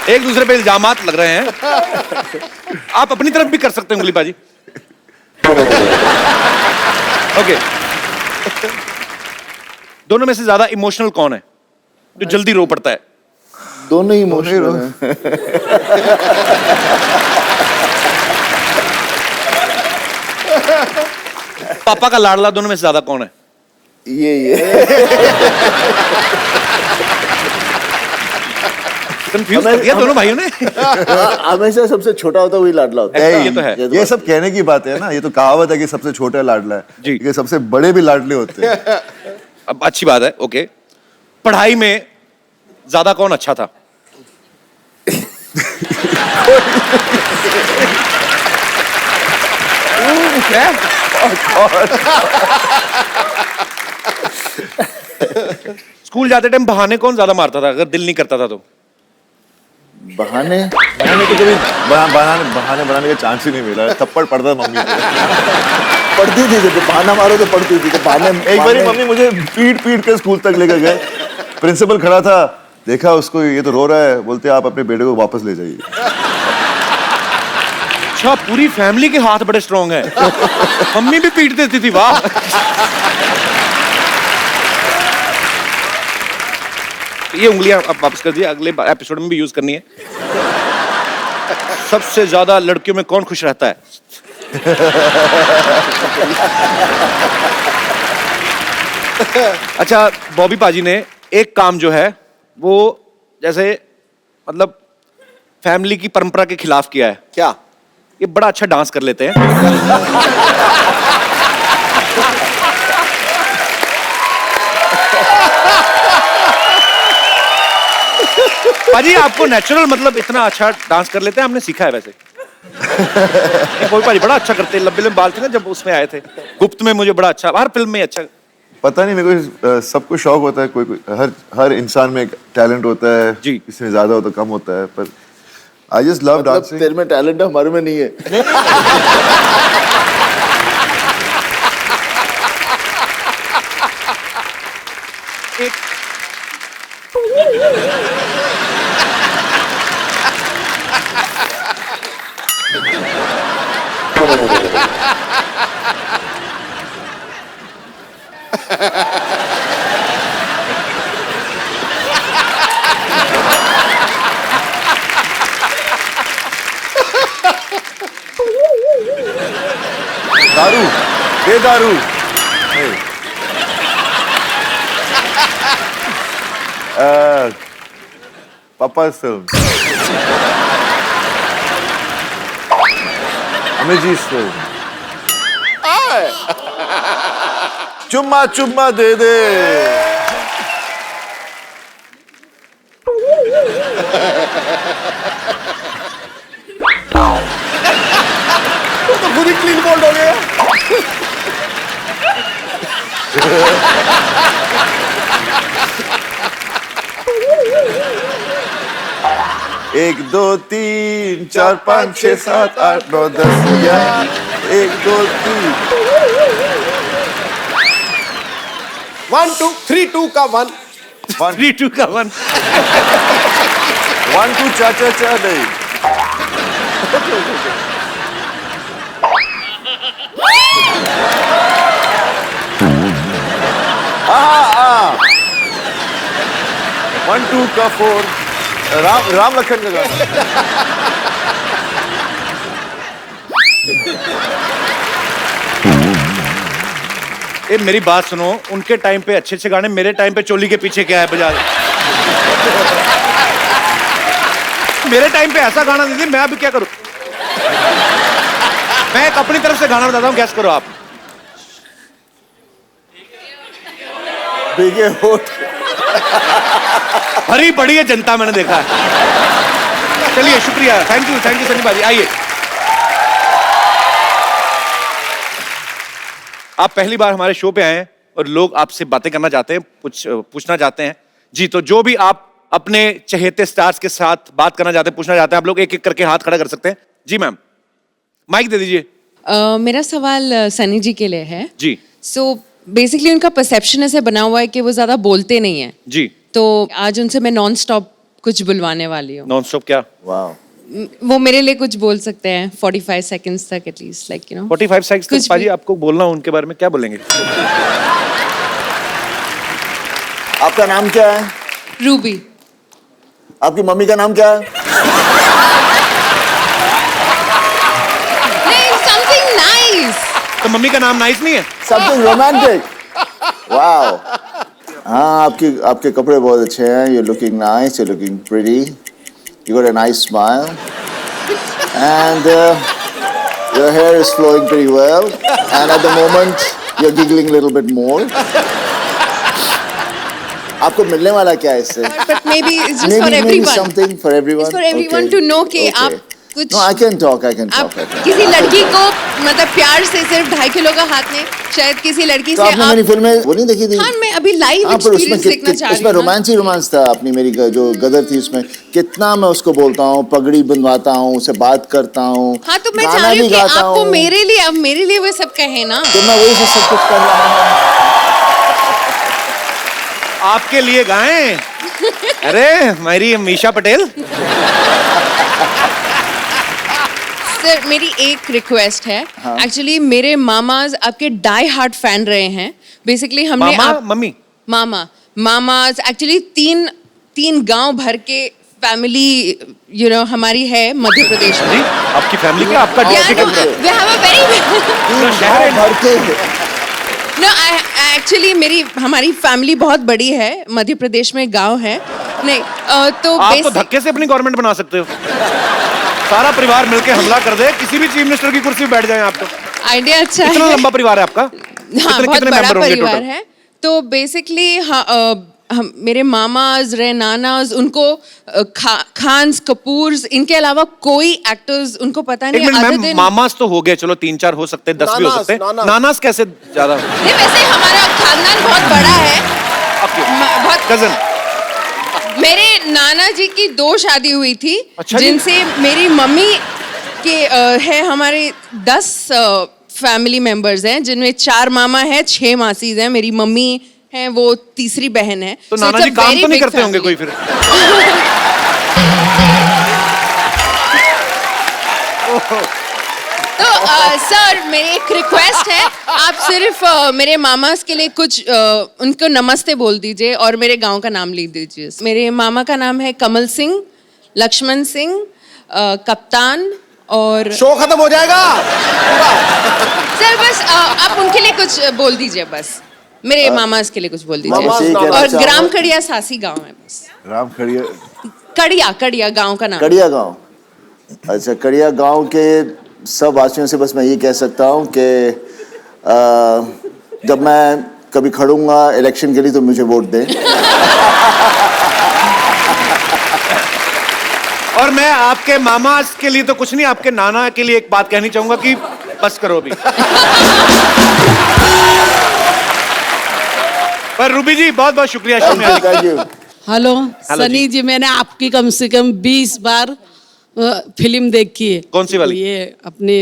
एक दूसरे पे इल्जामात लग रहे हैं। आप अपनी तरफ भी कर सकते हैं उंगली बाजी। ओके। दोनों में से ज्यादा इमोशनल कौन है, जो जल्दी रो पड़ता है? दोनों ही इमोशनल हैं। पापा का लाडला दोनों में से ज्यादा कौन है? ये कंफ्यूज कर दिया दोनों भाइयों ने। हमेशा सबसे छोटा होता है वही लाडला होता है। ये तो है। ये सब कहने की बात है ना, ये तो कहावत है कि सबसे छोटा लाडला है जी। ये सबसे बड़े भी लाडले होते हैं। अब अच्छी बात है। ओके। पढ़ाई में ज्यादा कौन अच्छा था? स्कूल जाते टाइम बहाने कौन ज्यादा मारता था अगर दिल नहीं करता था तो? बहाने मैंने तो कभी बहाने बनाने का चांस ही नहीं मिला। थप्पड़ पड़ता मम्मी को। पढ़ती थी, जब बहाना मारो तो पढ़ती थी। तो बहाने एक बार मम्मी मुझे पीट के स्कूल तक लेकर गए। प्रिंसिपल खड़ा था, देखा उसको, ये तो रो रहा है, बोलते आप अपने बेटे को वापस ले जाइए। अच्छा, पूरी फैमिली के हाथ बड़े स्ट्रांग है। मम्मी भी पीट देती थी, वाह। ये उंगलियां आप वापस कर दिए, अगले एपिसोड में भी यूज करनी है। सबसे ज्यादा लड़कियों में कौन खुश रहता है? अच्छा, बॉबी पाजी ने एक काम जो है वो जैसे मतलब फैमिली की परंपरा के खिलाफ किया है। क्या? ये बड़ा अच्छा डांस कर लेते हैं। पाजी, आपको नेचुरल मतलब इतना अच्छा डांस कर लेते हैं, हमने सीखा है वैसे। कोई पाजी बड़ा अच्छा करते हैं, लंबे लंबे बाल थे ना जब उसमें आए थे गुप्त में, मुझे बड़ा अच्छा, हर फिल्म में अच्छा। पता नहीं, मेरे को सबको शौक होता है, कोई हर इंसान में टैलेंट होता है जी। किसी में ज्यादा होता कम होता है, पर आई जस्ट लव डांसिंग। तेरे में टैलेंट है, हमारे में नहीं है। दारू, ये दारू। पापा फिल्म, अमेजीज फिल्म। चुम्मा चुम्मा दे दे। तो खुद ही क्लीन बोल्ड हो गया। एक दो तीन चार पाँच छः सात आठ नौ 10 11। एक दो तीन 1 2 3 2 का 1। 3 2 का 1। 1 2 चा चा नहीं। हाँ 1 2 का 4। राम लखन का गाना। ए, मेरी बात सुनो, उनके टाइम पे अच्छे अच्छे गाने, मेरे टाइम पे चोली के पीछे क्या है बजा। मेरे टाइम पे ऐसा गाना दीजिए, मैं अभी क्या करूं? मैं एक अपनी तरफ से गाना बताता हूं, गैस करो आप। भीगे होठ। भरी पड़ी है जनता, मैंने देखा है। चलिए, शुक्रिया, थैंक यू सनी भाजी। आइए, आप पहली बार हमारे शो पे आए हैं और लोग आपसे बातें करना चाहते हैं, पूछना चाहते हैं जी। तो जो भी आप अपने चहेते स्टार्स के साथ बात करना चाहते हैं, पूछना चाहते हैं, आप लोग एक एक करके हाथ खड़ा कर सकते हैं। जी मैम, माइक दे दीजिए। मेरा सवाल सनी जी के लिए है जी। सो बेसिकली उनका परसेप्शन ऐसे बना हुआ है कि वो ज्यादा बोलते नहीं है, जी। तो आज उनसे मैं नॉन स्टॉप कुछ बुलवाने वाली हूँ। नॉन स्टॉप क्या? वाह। वो मेरे लिए कुछ बोल सकते हैं 45 सेकंड्स तक एटलीस्ट, लाइक 45 सेकंड्स तक पाजी आपको बोलना, उनके बारे में क्या बोलेंगे? आपका नाम क्या है? रूबी। आपकी मम्मी का नाम क्या है? नहीं, समथिंग नाइस। तो मम्मी का नाम नाइस नहीं है? Something romantic. वाओ। हाँ, आपके कपड़े बहुत अच्छे हैं। You're looking nice, you're looking pretty. You got a nice smile, and your hair is flowing pretty well. And at the moment, you're giggling a little bit more. आपको मिलने वाला क्या है इससे? But maybe it's just for Maybe everyone. something for everyone. It's for everyone Okay. to know कि Okay. आप कुछ No, I can talk. आप किसी लड़की को मतलब प्यार से सिर्फ 2.5 किलो का हाथ में, शायद किसी लड़की तो से आपने मेरी फिल्म में वो नहीं देखी थी? हाँ, मैं अभी लाइव हाँ, पर उसमें एक्सपीरियंस लिखना चाह रही उसमें हूँ। रोमांस था। अपनी मेरी जो गदर थी उसमें कितना मैं उसको बोलता हूँ, पगड़ी बंधवाता हूँ, उसे बात करता हूँ। हाँ, तो मैं गाना चाह रही हूँ भी कि गाता आपको हूँ। मेरे लिए वो सब कहे ना। तो मैं वही सब कुछ कर रहा हूँ। आपके लिए गाएं? अरे मेरी मीशा पटेल। सर मेरी एक रिक्वेस्ट है एक्चुअली मेरे मामाज आपके डाई हार्ट फैन रहे हैं बेसिकली हमने मम्मी मामाज एक्चुअली तीन गांव भर के फैमिली हमारी है मध्य प्रदेश में आपकी फैमिली क्या आपका we have a very no actually हमारी फैमिली बहुत बड़ी है मध्य प्रदेश में गांव है नहीं तो आप तो धक्के से अपनी गवर्नमेंट बना सकते हो सारा परिवार मिलके हमला कर दे किसी भी चीफ मिनिस्टर की कुर्सी पे बैठ जाए आप तो आइडिया अच्छा है कितना लंबा परिवार है आपका हाँ बहुत बड़ा परिवार है तो बेसिकली मेरे मामाज रहे नानाज उनको खान्स कपूर्स इनके अलावा कोई एक्टर्स उनको पता नहीं है मामाज तो हो गए चलो 3-4 हो सकते हैं 10 भी हो सकते हैं नानाज कैसे ज्यादा नहीं वैसे हमारा खानदान बहुत बड़ा है बहुत कजन मेरे नाना जी की 2 शादी हुई थी अच्छा जिनसे मेरी मम्मी के है हमारे 10 फैमिली मेंबर्स हैं जिनमें 4 मामा है 6 मासीज हैं मेरी मम्मी है वो तीसरी बहन है तो नाना जी काम तो नहीं करते होंगे कोई फिर तो सर मेरी एक रिक्वेस्ट है आप सिर्फ मेरे मामास के लिए कुछ उनको नमस्ते बोल दीजिए और मेरे गांव का नाम लिख दीजिए मेरे मामा का नाम है कमल सिंह लक्ष्मण सिंह कप्तान और शो खत्म हो जाएगा सर बस आप उनके लिए कुछ बोल दीजिए बस मेरे मामास के लिए कुछ बोल दीजिए और ग्राम कड़िया सासी गांव है बस राम खड़िया कड़िया गांव का नाम कड़िया गांव अच्छा कड़िया गांव के सब वासियों से बस मैं ये कह सकता हूँ कि जब मैं कभी खड़ूंगा इलेक्शन के लिए तो मुझे वोट दें और मैं आपके मामा के लिए तो कुछ नहीं आपके नाना के लिए एक बात कहनी चाहूंगा कि बस करो अभी पर रूबी जी बहुत बहुत शुक्रिया शो में आने के लिए। हेलो सनी जी मैंने आपकी कम से कम 20 बार फिल्म देखी है कौन सी वाली ये अपने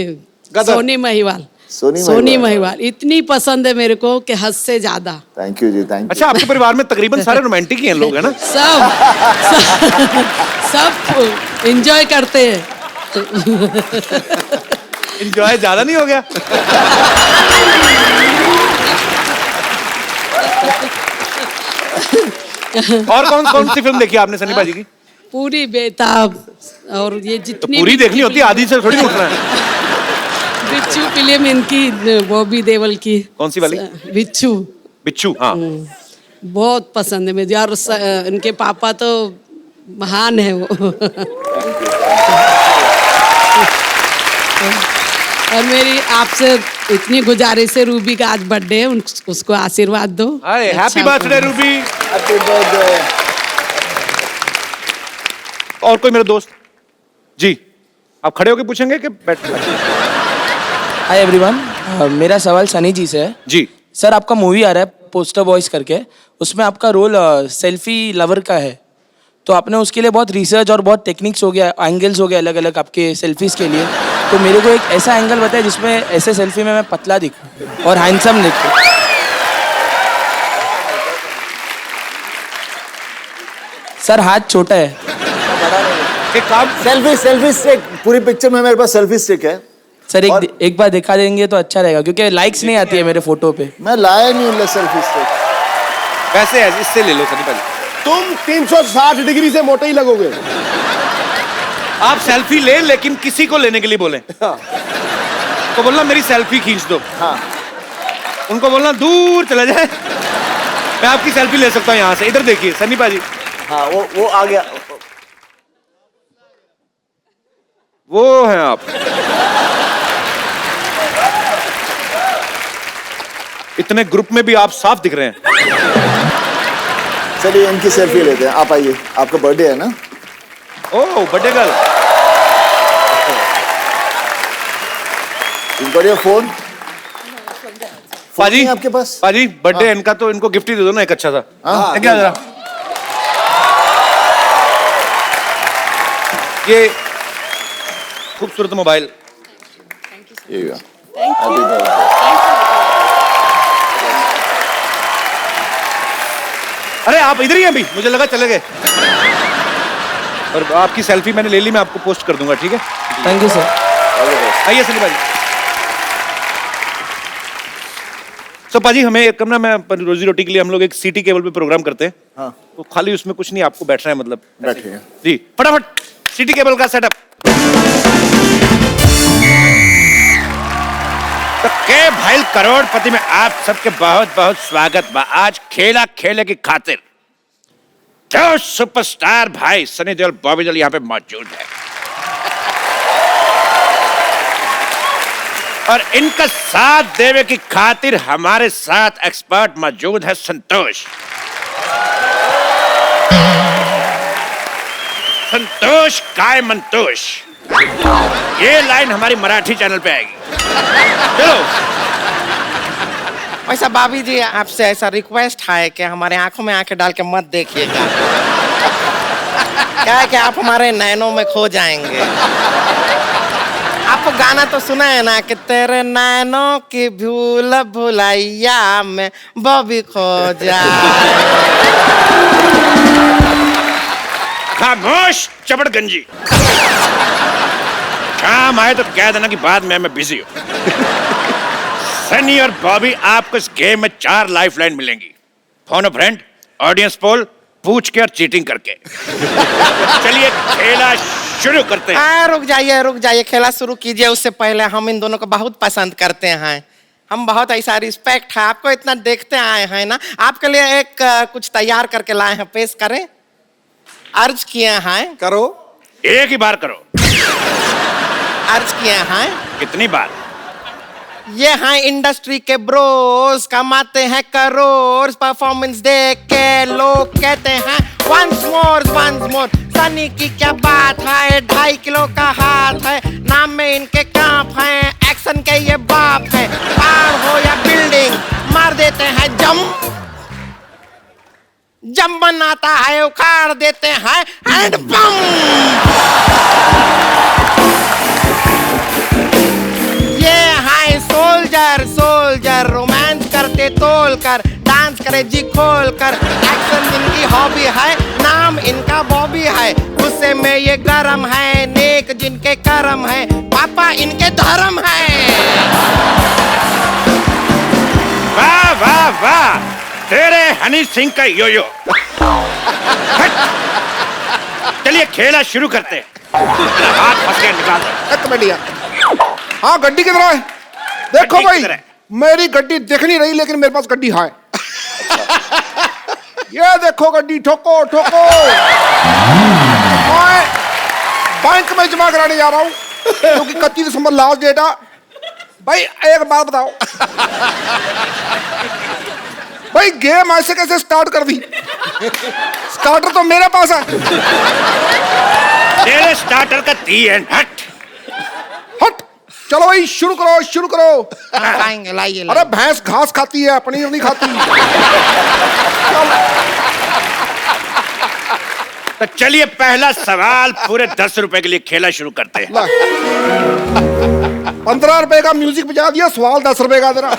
सोनी महिवाल सोनी महिवाल इतनी पसंद है मेरे को कि हद से ज्यादा thank you ji thank you अच्छा आपके परिवार में तकरीबन सारे रोमांटिक ही हैं लोग है ना सब एंजॉय करते हैं एंजॉय ज्यादा नहीं हो गया और कौन कौन सी फिल्म देखी आपने सनी भाजी की पूरी बेताब और ये जितनी तो पूरी देखनी होती है आधी से थोड़ी उठना है बिच्छू फिल्म इनकी बॉबी देओल की कौन सी वाली बिच्छू हाँ बहुत पसंद है मुझे और इनके पापा तो महान है वो और मेरी आपसे इतनी गुजारिश है रूबी का आज बर्थडे है उसको आशीर्वाद दो अरे happy birthday Ruby happy birthday और कोई मेरे दोस्त जी आप खड़े होके पूछेंगे कि बैठ हाय एवरीवन मेरा सवाल सनी जी से है जी सर आपका मूवी आ रहा है पोस्टर बॉयज करके उसमें आपका रोल सेल्फी लवर का है तो आपने उसके लिए बहुत रिसर्च और बहुत टेक्निक्स हो गया एंगल्स हो गया अलग अलग आपके सेल्फीज के लिए तो मेरे को एक ऐसा एंगल बताया जिसमें ऐसे सेल्फी में मैं पतला दिखूं और हैंडसम दिखूं सर हाथ छोटा है एक काम सेल्फी स्टिक पूरी पिक्चर में मेरे पास सेल्फी स्टिक है सर एक बार दिखा देंगे तो अच्छा रहेगा क्योंकि लाइक्स नहीं आती है मेरे फोटो पे मैं लाया नहीं हूँ सेल्फी स्टिक कैसे है इससे ले लो सनी भाई तुम 360 डिग्री से मोटे ही लगोगे आप सेल्फी ले लेकिन किसी को लेने के लिए बोले तो बोलना मेरी सेल्फी खींच दो हाँ उनको बोलना दूर चला जाए मैं आपकी सेल्फी ले सकता हूँ यहाँ से इधर देखिए सनी भाजी हाँ वो आ गया वो हैं आप इतने ग्रुप में भी आप साफ दिख रहे हैं चलिए इनकी सेल्फी लेते हैं आप आइए आपका बर्थडे है ना ओह बर्थडे गर्ल इनको दिया फोन पाजी आपके पास पाजी बर्थडे इनका तो इनको गिफ्ट ही दे दो ना एक अच्छा सा हाँ क्या जरा ये खूबसूरत मोबाइल अरे आप इधर ही हैं अभी मुझे लगा चले गए और आपकी सेल्फी मैंने ले ली मैं आपको पोस्ट कर दूंगा ठीक है थैंक यू सर आइए सनी भाजी। तो पाजी हमें एक ना, मैं रोजी रोटी के लिए हम लोग एक सीटी केबल पे प्रोग्राम करते हैं। हाँ। तो खाली उसमें कुछ नहीं, आपको बैठना है, मतलब बैठिए। जी फटाफट सीटी केबल का सेटअप। तो के भाई करोड़पति में आप सबके बहुत बहुत स्वागत बा। आज खेला खेले की खातिर जो सुपरस्टार भाई सनी देओल बॉबी देओल यहाँ पे मौजूद है, और इनका साथ देवे की खातिर हमारे साथ एक्सपर्ट मौजूद है संतोष। संतोष काय मंतोष, ये लाइन हमारी मराठी चैनल पे आएगी। चलो वैसा भाभी जी आपसे ऐसा रिक्वेस्ट है कि हमारे आंखों में आंखें डाल के मत देखिएगा, क्या है कि आप हमारे नैनों में खो जाएंगे। आपको गाना तो सुना है ना कि तेरे नैनों की भूल भुलैया में बॉबी खो जाए। खामोश चबड़गंजी, काम आए तो कह देना कि बाद में मैं बिजी हूं। सनी और बॉबी आपको इस गेम में 4 लाइफ लाइन मिलेंगी। फोन अ फ्रेंड, ऑडियंस पोल, पूछ के और चीटिंग करके। चलिए खेला शुरू करते हैं। रुक जाइए, खेला शुरू कीजिए। उससे पहले हम इन दोनों को बहुत पसंद करते हैं, हम बहुत ऐसा रिस्पेक्ट है, आपको इतना देखते आए हैं ना। आपके लिए एक कुछ तैयार करके लाए हैं, पेश करें। अर्ज किए हैं, करो। एक ही बार करो। अर्ज किए हैं। कितनी बार? ये हैं इंडस्ट्री के ब्रोस, कमाते हैं करोड़, परफॉर्मेंस देख के लोग कहते हैं वंस मोर। सनी की क्या बात है, 2.5 किलो का हाथ है, नाम में इनके कांप हैं, एक्शन के ये बाप है। पहाड़ हो या बिल्डिंग मार देते हैं जम बनाता है उखाड़ देते हैं हैंड बम। ये है सोल्जर, रोमांस करते तोल कर, डांस करे जी खोल कर, एक्शन जिनकी हॉबी है, नाम इनका बॉबी है, गुस्से में ये गरम है, नेक जिनके करम है, पापा इनके धर्म है। वाह वाह वाह, तेरे हनी सिंह का योयो। चलिए खेला शुरू करते हैं। हाथ फंस गया, निकाल। एक बढ़िया। हाँ गड्डी किधर है? देखो गड्डी भाई, किधर है? मेरी गड्डी दिख नहीं रही लेकिन मेरे पास गड्डी है। ये देखो गड्डी, ठोको। मैं बैंक में जमा कराने जा रहा हूँ क्योंकि 31 दिसंबर लास्ट डेट है। भाई एक बात बताओ, भाई गेम ऐसे कैसे स्टार्ट कर दी? स्टार्टर तो मेरे पास है। तेरे स्टार्टर का दी एंड हट। चलो भाई शुरू करो। लाइए। अरे भैंस घास खाती है, पनीर नहीं खाती। तो चलिए पहला सवाल पूरे 10 रुपए के लिए खेला शुरू करते हैं। 15 रुपए का म्यूजिक बजा दिया, सवाल 10 रुपए का तेरा।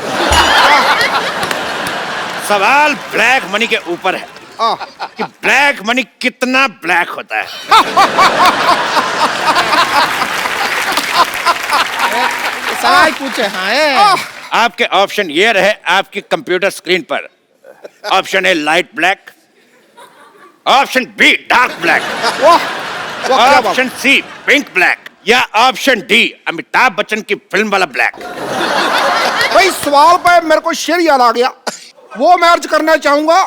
सवाल ब्लैक मनी के ऊपर है कि ब्लैक मनी कितना ब्लैक होता है। सवाल पूछे हैं। आपके ऑप्शन ये रहे आपकी कंप्यूटर स्क्रीन पर। Option A light black, option B dark black, option C pink black, या ऑप्शन डी अमिताभ बच्चन की फिल्म वाला ब्लैक। भाई सवाल पे मेरे को शेर याद आ गया, वो मैं अर्ज करना चाहूंगा।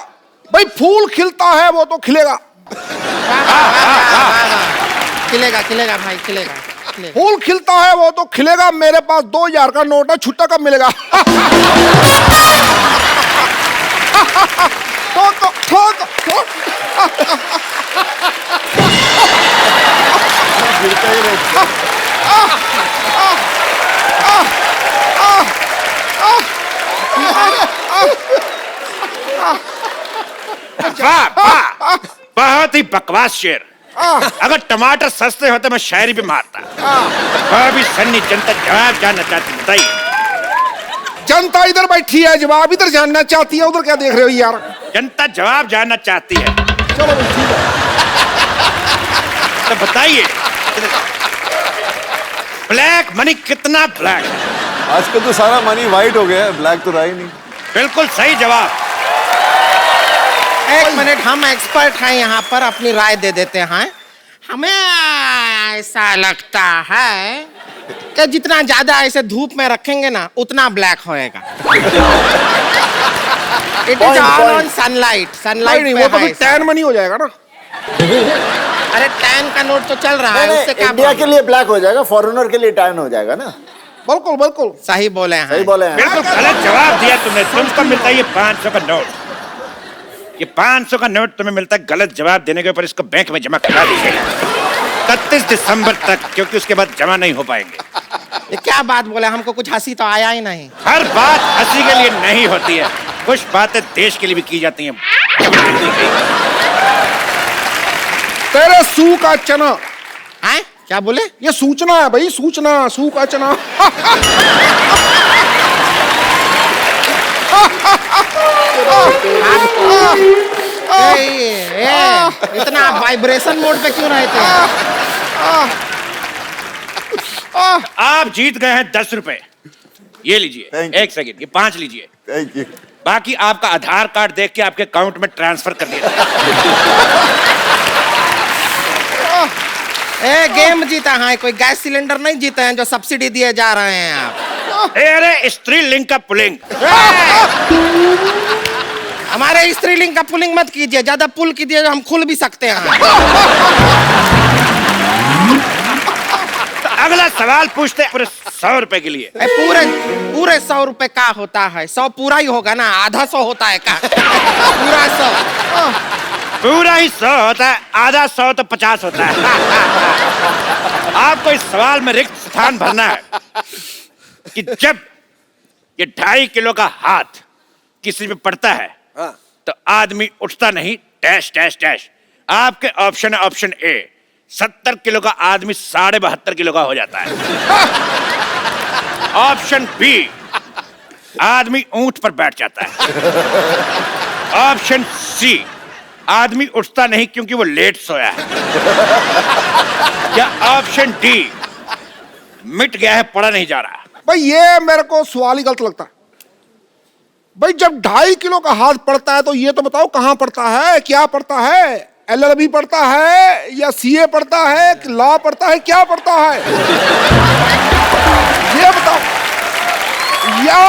भाई फूल खिलता है वो तो खिलेगा। खिलेगा भाई, खिलेगा। फूल खिलता है वो तो खिलेगा, मेरे पास 2000 का नोट है, छुट्टा कब मिलेगा? वाह, बहुत ही बकवास शेर। अगर टमाटर सस्ते होते मैं शायरी भी मारता। अभी सन्नी जनता जवाब जानना चाहती, बताइए। जनता इधर बैठी है, जवाब इधर जानना चाहती है, उधर क्या देख रहे हो यार? जनता जवाब जानना चाहती है। चलो ठीक है, तो बताइए ब्लैक मनी कितना ब्लैक है? आजकल तो सारा मनी वाइट हो गया है, ब्लैक तो रहा ही नहीं। बिल्कुल सही जवाब। एक मिनट, हम एक्सपर्ट हैं यहाँ पर, अपनी राय दे देते हैं। हमें ऐसा लगता है कि जितना ज्यादा ऐसे धूप में रखेंगे ना उतना ब्लैक होएगा। It is all on sunlight. Sunlight नहीं, वो तो फिर टैन मनी हो जाएगा ना। अरे टैन का नोट तो चल रहा है, उससे क्या इंडिया के लिए ब्लैक हो जाएगा, फॉरेनर के लिए टैन हो जाएगा ना। बिल्कुल बिल्कुल सही बोले हैं। सही बोले हैं। बिल्कुल गलत जवाब दिया तुमने। तुमको मिलता है ये 500 का नोट। ये 500 का नोट तुम्हें मिलता है गलत जवाब देने के ऊपर। इसको बैंक में जमा करा दीजिएगा 31 दिसंबर तक, क्योंकि उसके बाद जमा नहीं हो पाएंगे। ये क्या बात बोले, हमको कुछ हंसी तो आया ही नहीं। हर बात हंसी के लिए नहीं होती है, कुछ बातें देश के लिए भी की जाती हैं। तेरे सू का चना हैं? क्या बोले? ये सूचना है भाई, सूचना। सू का चना। इतना वाइब्रेशन मोड पे क्यों रहते हैं? आप जीत गए हैं 10 रुपए। ये लीजिए। Thank you. 1 सेकंड, ये 5 लीजिए। Thank you. बाकी आपका आधार कार्ड देख के आपके अकाउंट में ट्रांसफर कर दिया। गेम जीता है, कोई गैस सिलेंडर नहीं जीते हैं जो सब्सिडी दिए जा रहे हैं आप। अरे स्त्रीलिंग का पुलिंग। हमारे स्त्रीलिंग का पुलिंग मत कीजिए, ज्यादा पुल कीजिए हम खुल भी सकते हैं। अगला सवाल पूछते हैं पूरे 100 रुपए के लिए। पूरे 100 रुपए का होता है? 100 पूरा ही होगा ना, आधा 100 होता है का? पूरा 100। पूरा ही 100 होता है, आधा 100 तो 50 होता है। आपको इस सवाल में रिक्त स्थान भरना है कि जब ये 2.5 किलो का हाथ किसी पे पड़ता है तो आदमी उठता नहीं, डैश डैश डैश। आपके ऑप्शन है ऑप्शन ए, 70 किलो का आदमी 72.5 किलो का हो जाता है। ऑप्शन बी, आदमी ऊंट पर बैठ जाता है। ऑप्शन सी, आदमी उठता नहीं क्योंकि वो लेट सोया है। या ऑप्शन डी, मिट गया है, पड़ा नहीं जा रहा। भाई ये मेरे को सवाल ही गलत लगता है। भाई जब 2.5 किलो का हाथ पड़ता है तो ये तो बताओ कहाँ पड़ता है, क्या पड़ता है? LLB पड़ता है या CA पड़ता है, लॉ पड़ता है, क्या पड़ता है? ये बताओ। या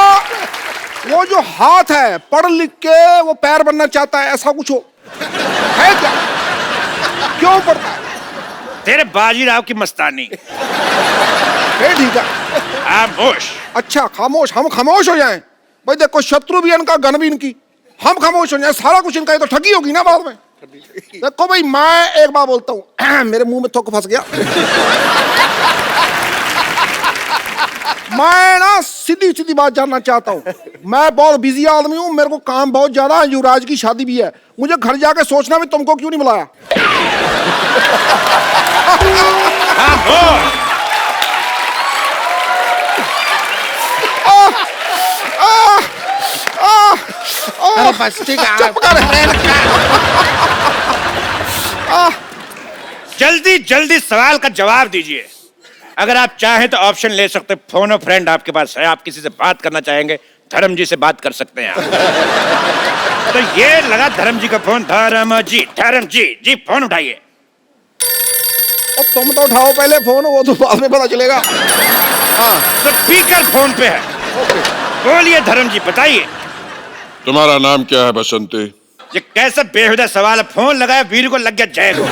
वो जो हाथ है पढ़ लिख के वो पैर बनना चाहता है, ऐसा कुछ हो है क्या? क्यों पड़ता है? तेरे बाजीराव की मस्तानी। ठीक है, खामोश। अच्छा खामोश, हम खामोश हो जाएं? भाई देखो, शत्रु भी इनका, गन भी इनकी, हम खामोश हो जाएं, सारा कुछ इनका, ये तो ठगी होगी ना बाद में। देखो भाई, मैं एक बात बोलता हूँ, मेरे मुंह में थोक फंस गया। मैं ना सीधी सीधी बात जानना चाहता हूँ। मैं बहुत बिजी आदमी हूँ, मेरे को काम बहुत ज्यादा है, युवराज की शादी भी है, मुझे घर जाके सोचना भी तुमको क्यों नहीं बुलाया। अरे बस ठीक है, चुप कर। जल्दी जल्दी सवाल का जवाब दीजिए। अगर आप चाहें तो ऑप्शन ले सकते हैं, फोन और फ्रेंड आपके पास है, आप किसी से बात करना चाहेंगे, धर्म जी से बात कर सकते हैं आप। तो ये लगा धर्म जी का फोन। धर्म जी फोन उठाइए। और तुम तो उठाओ पहले फोन, वो तो बाद में पता चलेगा। हाँ, स्पीकर फोन पे है। बोलिए धर्म जी, बताइए। तुम्हारा नाम क्या है बसंती? ये कैसा बेहुदा सवाल है? फोन लगाया, वीर को लग गया जय को।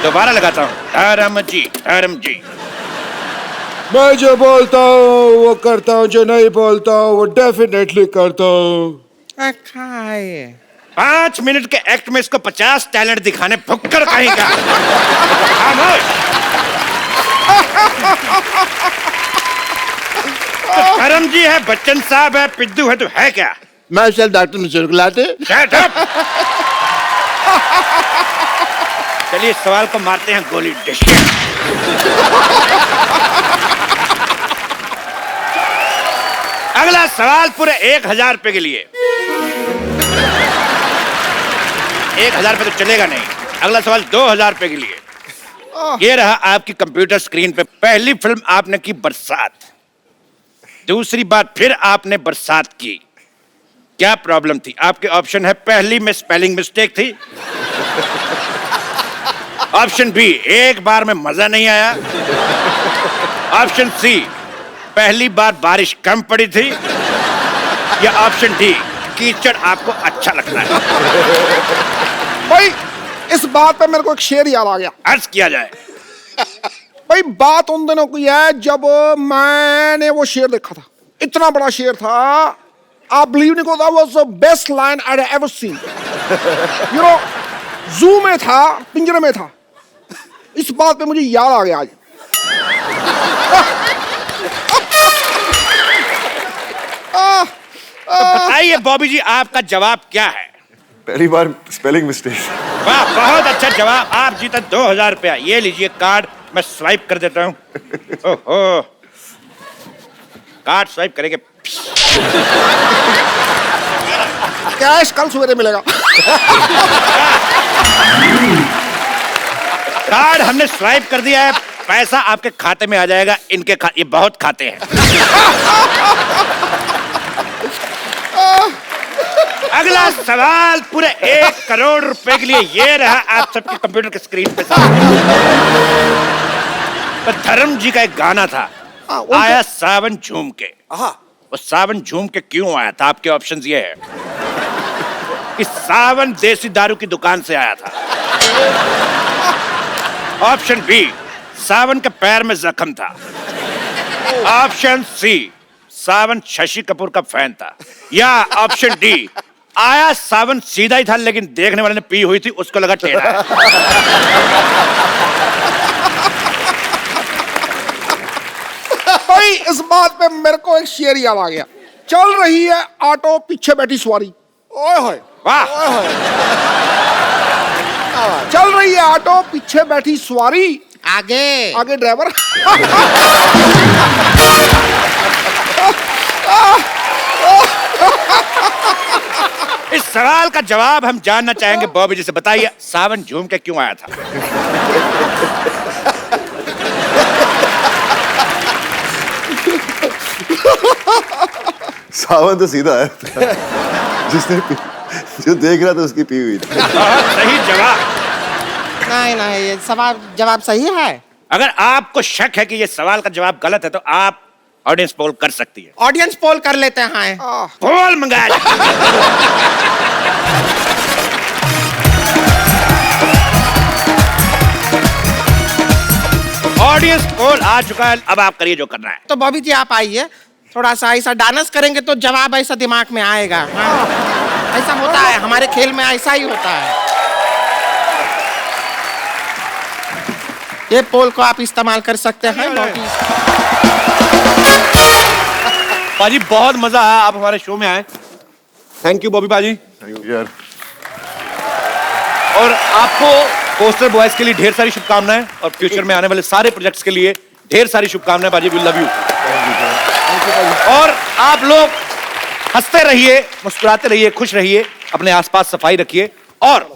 दोबारा लगाता हूँ। धर्म जी। मैं जो बोलता हूँ वो करता हूँ, जो नहीं बोलता हूँ वो डेफिनेटली करता हूँ। 5 मिनट के एक्ट में इसको 50 टैलेंट दिखाने, भुक्कर कहीं का। खामोश। तो धर्म जी है, बच्चन साहब है, पिद्दू है, तो है क्या? मैं सर डॉक्टर मिश्र लाते। Shut up! चलिए सवाल को मारते हैं गोली। डिश। अगला सवाल पूरे 1000 रुपए के लिए। 1000 रुपए तो चलेगा नहीं। अगला सवाल 2000 रुपए के लिए। ये रहा आपकी कंप्यूटर स्क्रीन पे पहली फिल्म आपने की बरसात, दूसरी बार फिर आपने बरसात की। क्या प्रॉब्लम थी? आपके ऑप्शन है, पहली में स्पेलिंग मिस्टेक थी, ऑप्शन बी एक बार में मजा नहीं आया, ऑप्शन सी पहली बार बारिश कम पड़ी थी, या ऑप्शन डी कीचड़ आपको अच्छा लगता है। भाई इस बात पे मेरे को एक शेर याद आ गया, अर्ज किया जाए। भाई बात उन दिनों की है जब मैंने वो शेर देखा था, इतना बड़ा शेर था, आप बिलीव नहीं करो, was the best line I have ever seen. You know, जू में था, पिंजरे में था। इस बात पे मुझे याद आ गया आज। तो बताइए बॉबी जी, आपका जवाब क्या है? पहली बार स्पेलिंग मिस्टेक। वाह, बहुत अच्छा जवाब। आप जीता 2000 रुपया। ये लीजिए कार्ड, मैं स्वाइप कर देता हूँ। ओहो, कार्ड स्वाइप करेंगे। कैश कल सवेरे मिलेगा। कार्ड हमने स्वाइप कर दिया है, पैसा आपके खाते में आ जाएगा। इनके ये बहुत खाते हैं। अगला सवाल पूरे 1 करोड़ रुपए के लिए। ये रहा आप सबके कंप्यूटर के स्क्रीन पे। तो धर्म जी का एक गाना था, आया सावन झूम के। वो सावन झूम के क्यों आया था? आपके ऑप्शंस ये है कि सावन देसी दारू की दुकान से आया था, ऑप्शन बी सावन के पैर में जख्म था, ऑप्शन सी सावन शशि कपूर का फैन था, या ऑप्शन डी आया सावन सीधा ही था लेकिन देखने वाले ने पी हुई थी, उसको लगा टेढ़ा है। भाई इस बात पे मेरे को एक शेर याद आ गया, चल रही है ऑटो पीछे बैठी सवारी। ओए होए, वाह, चल रही है ऑटो पीछे बैठी सवारी, आगे आगे ड्राइवर। इस सवाल का जवाब हम जानना चाहेंगे बॉबी जी से। बताइए सावन झूम के क्यों आया था? सावन तो सीधा है। जो देख रहा था उसकी पी हुई थी। सही जवाब। नहीं, ये सवाल जवाब सही है। अगर आपको शक है कि ये सवाल का जवाब गलत है तो आप ऑडियंस पोल कर सकती है। ऑडियंस पोल कर लेते हैं। पोल मंगाया जाए। ऑडियंस पोल आ चुका है, अब आप करिए जो करना है। तो बॉबी जी आप आइए, थोड़ा सा ऐसा डांस करेंगे तो जवाब ऐसा दिमाग में आएगा। हाँ, ऐसा होता है हमारे खेल में, ऐसा ही होता है। ये पोल को आप इस्तेमाल कर सकते हैं। बाजी बहुत मजा आया, आप हमारे शो में आए। थैंक यू बॉबी बाजी। यार, और आपको पोस्टर बॉयज के लिए ढेर सारी शुभकामनाएं और फ्यूचर में आने वाले सारे प्रोजेक्ट्स के लिए ढेर सारी शुभकामनाएं। बाजी, वी लव यू। और आप लोग हंसते रहिए, मुस्कुराते रहिए, खुश रहिए, अपने आसपास सफाई रखिए और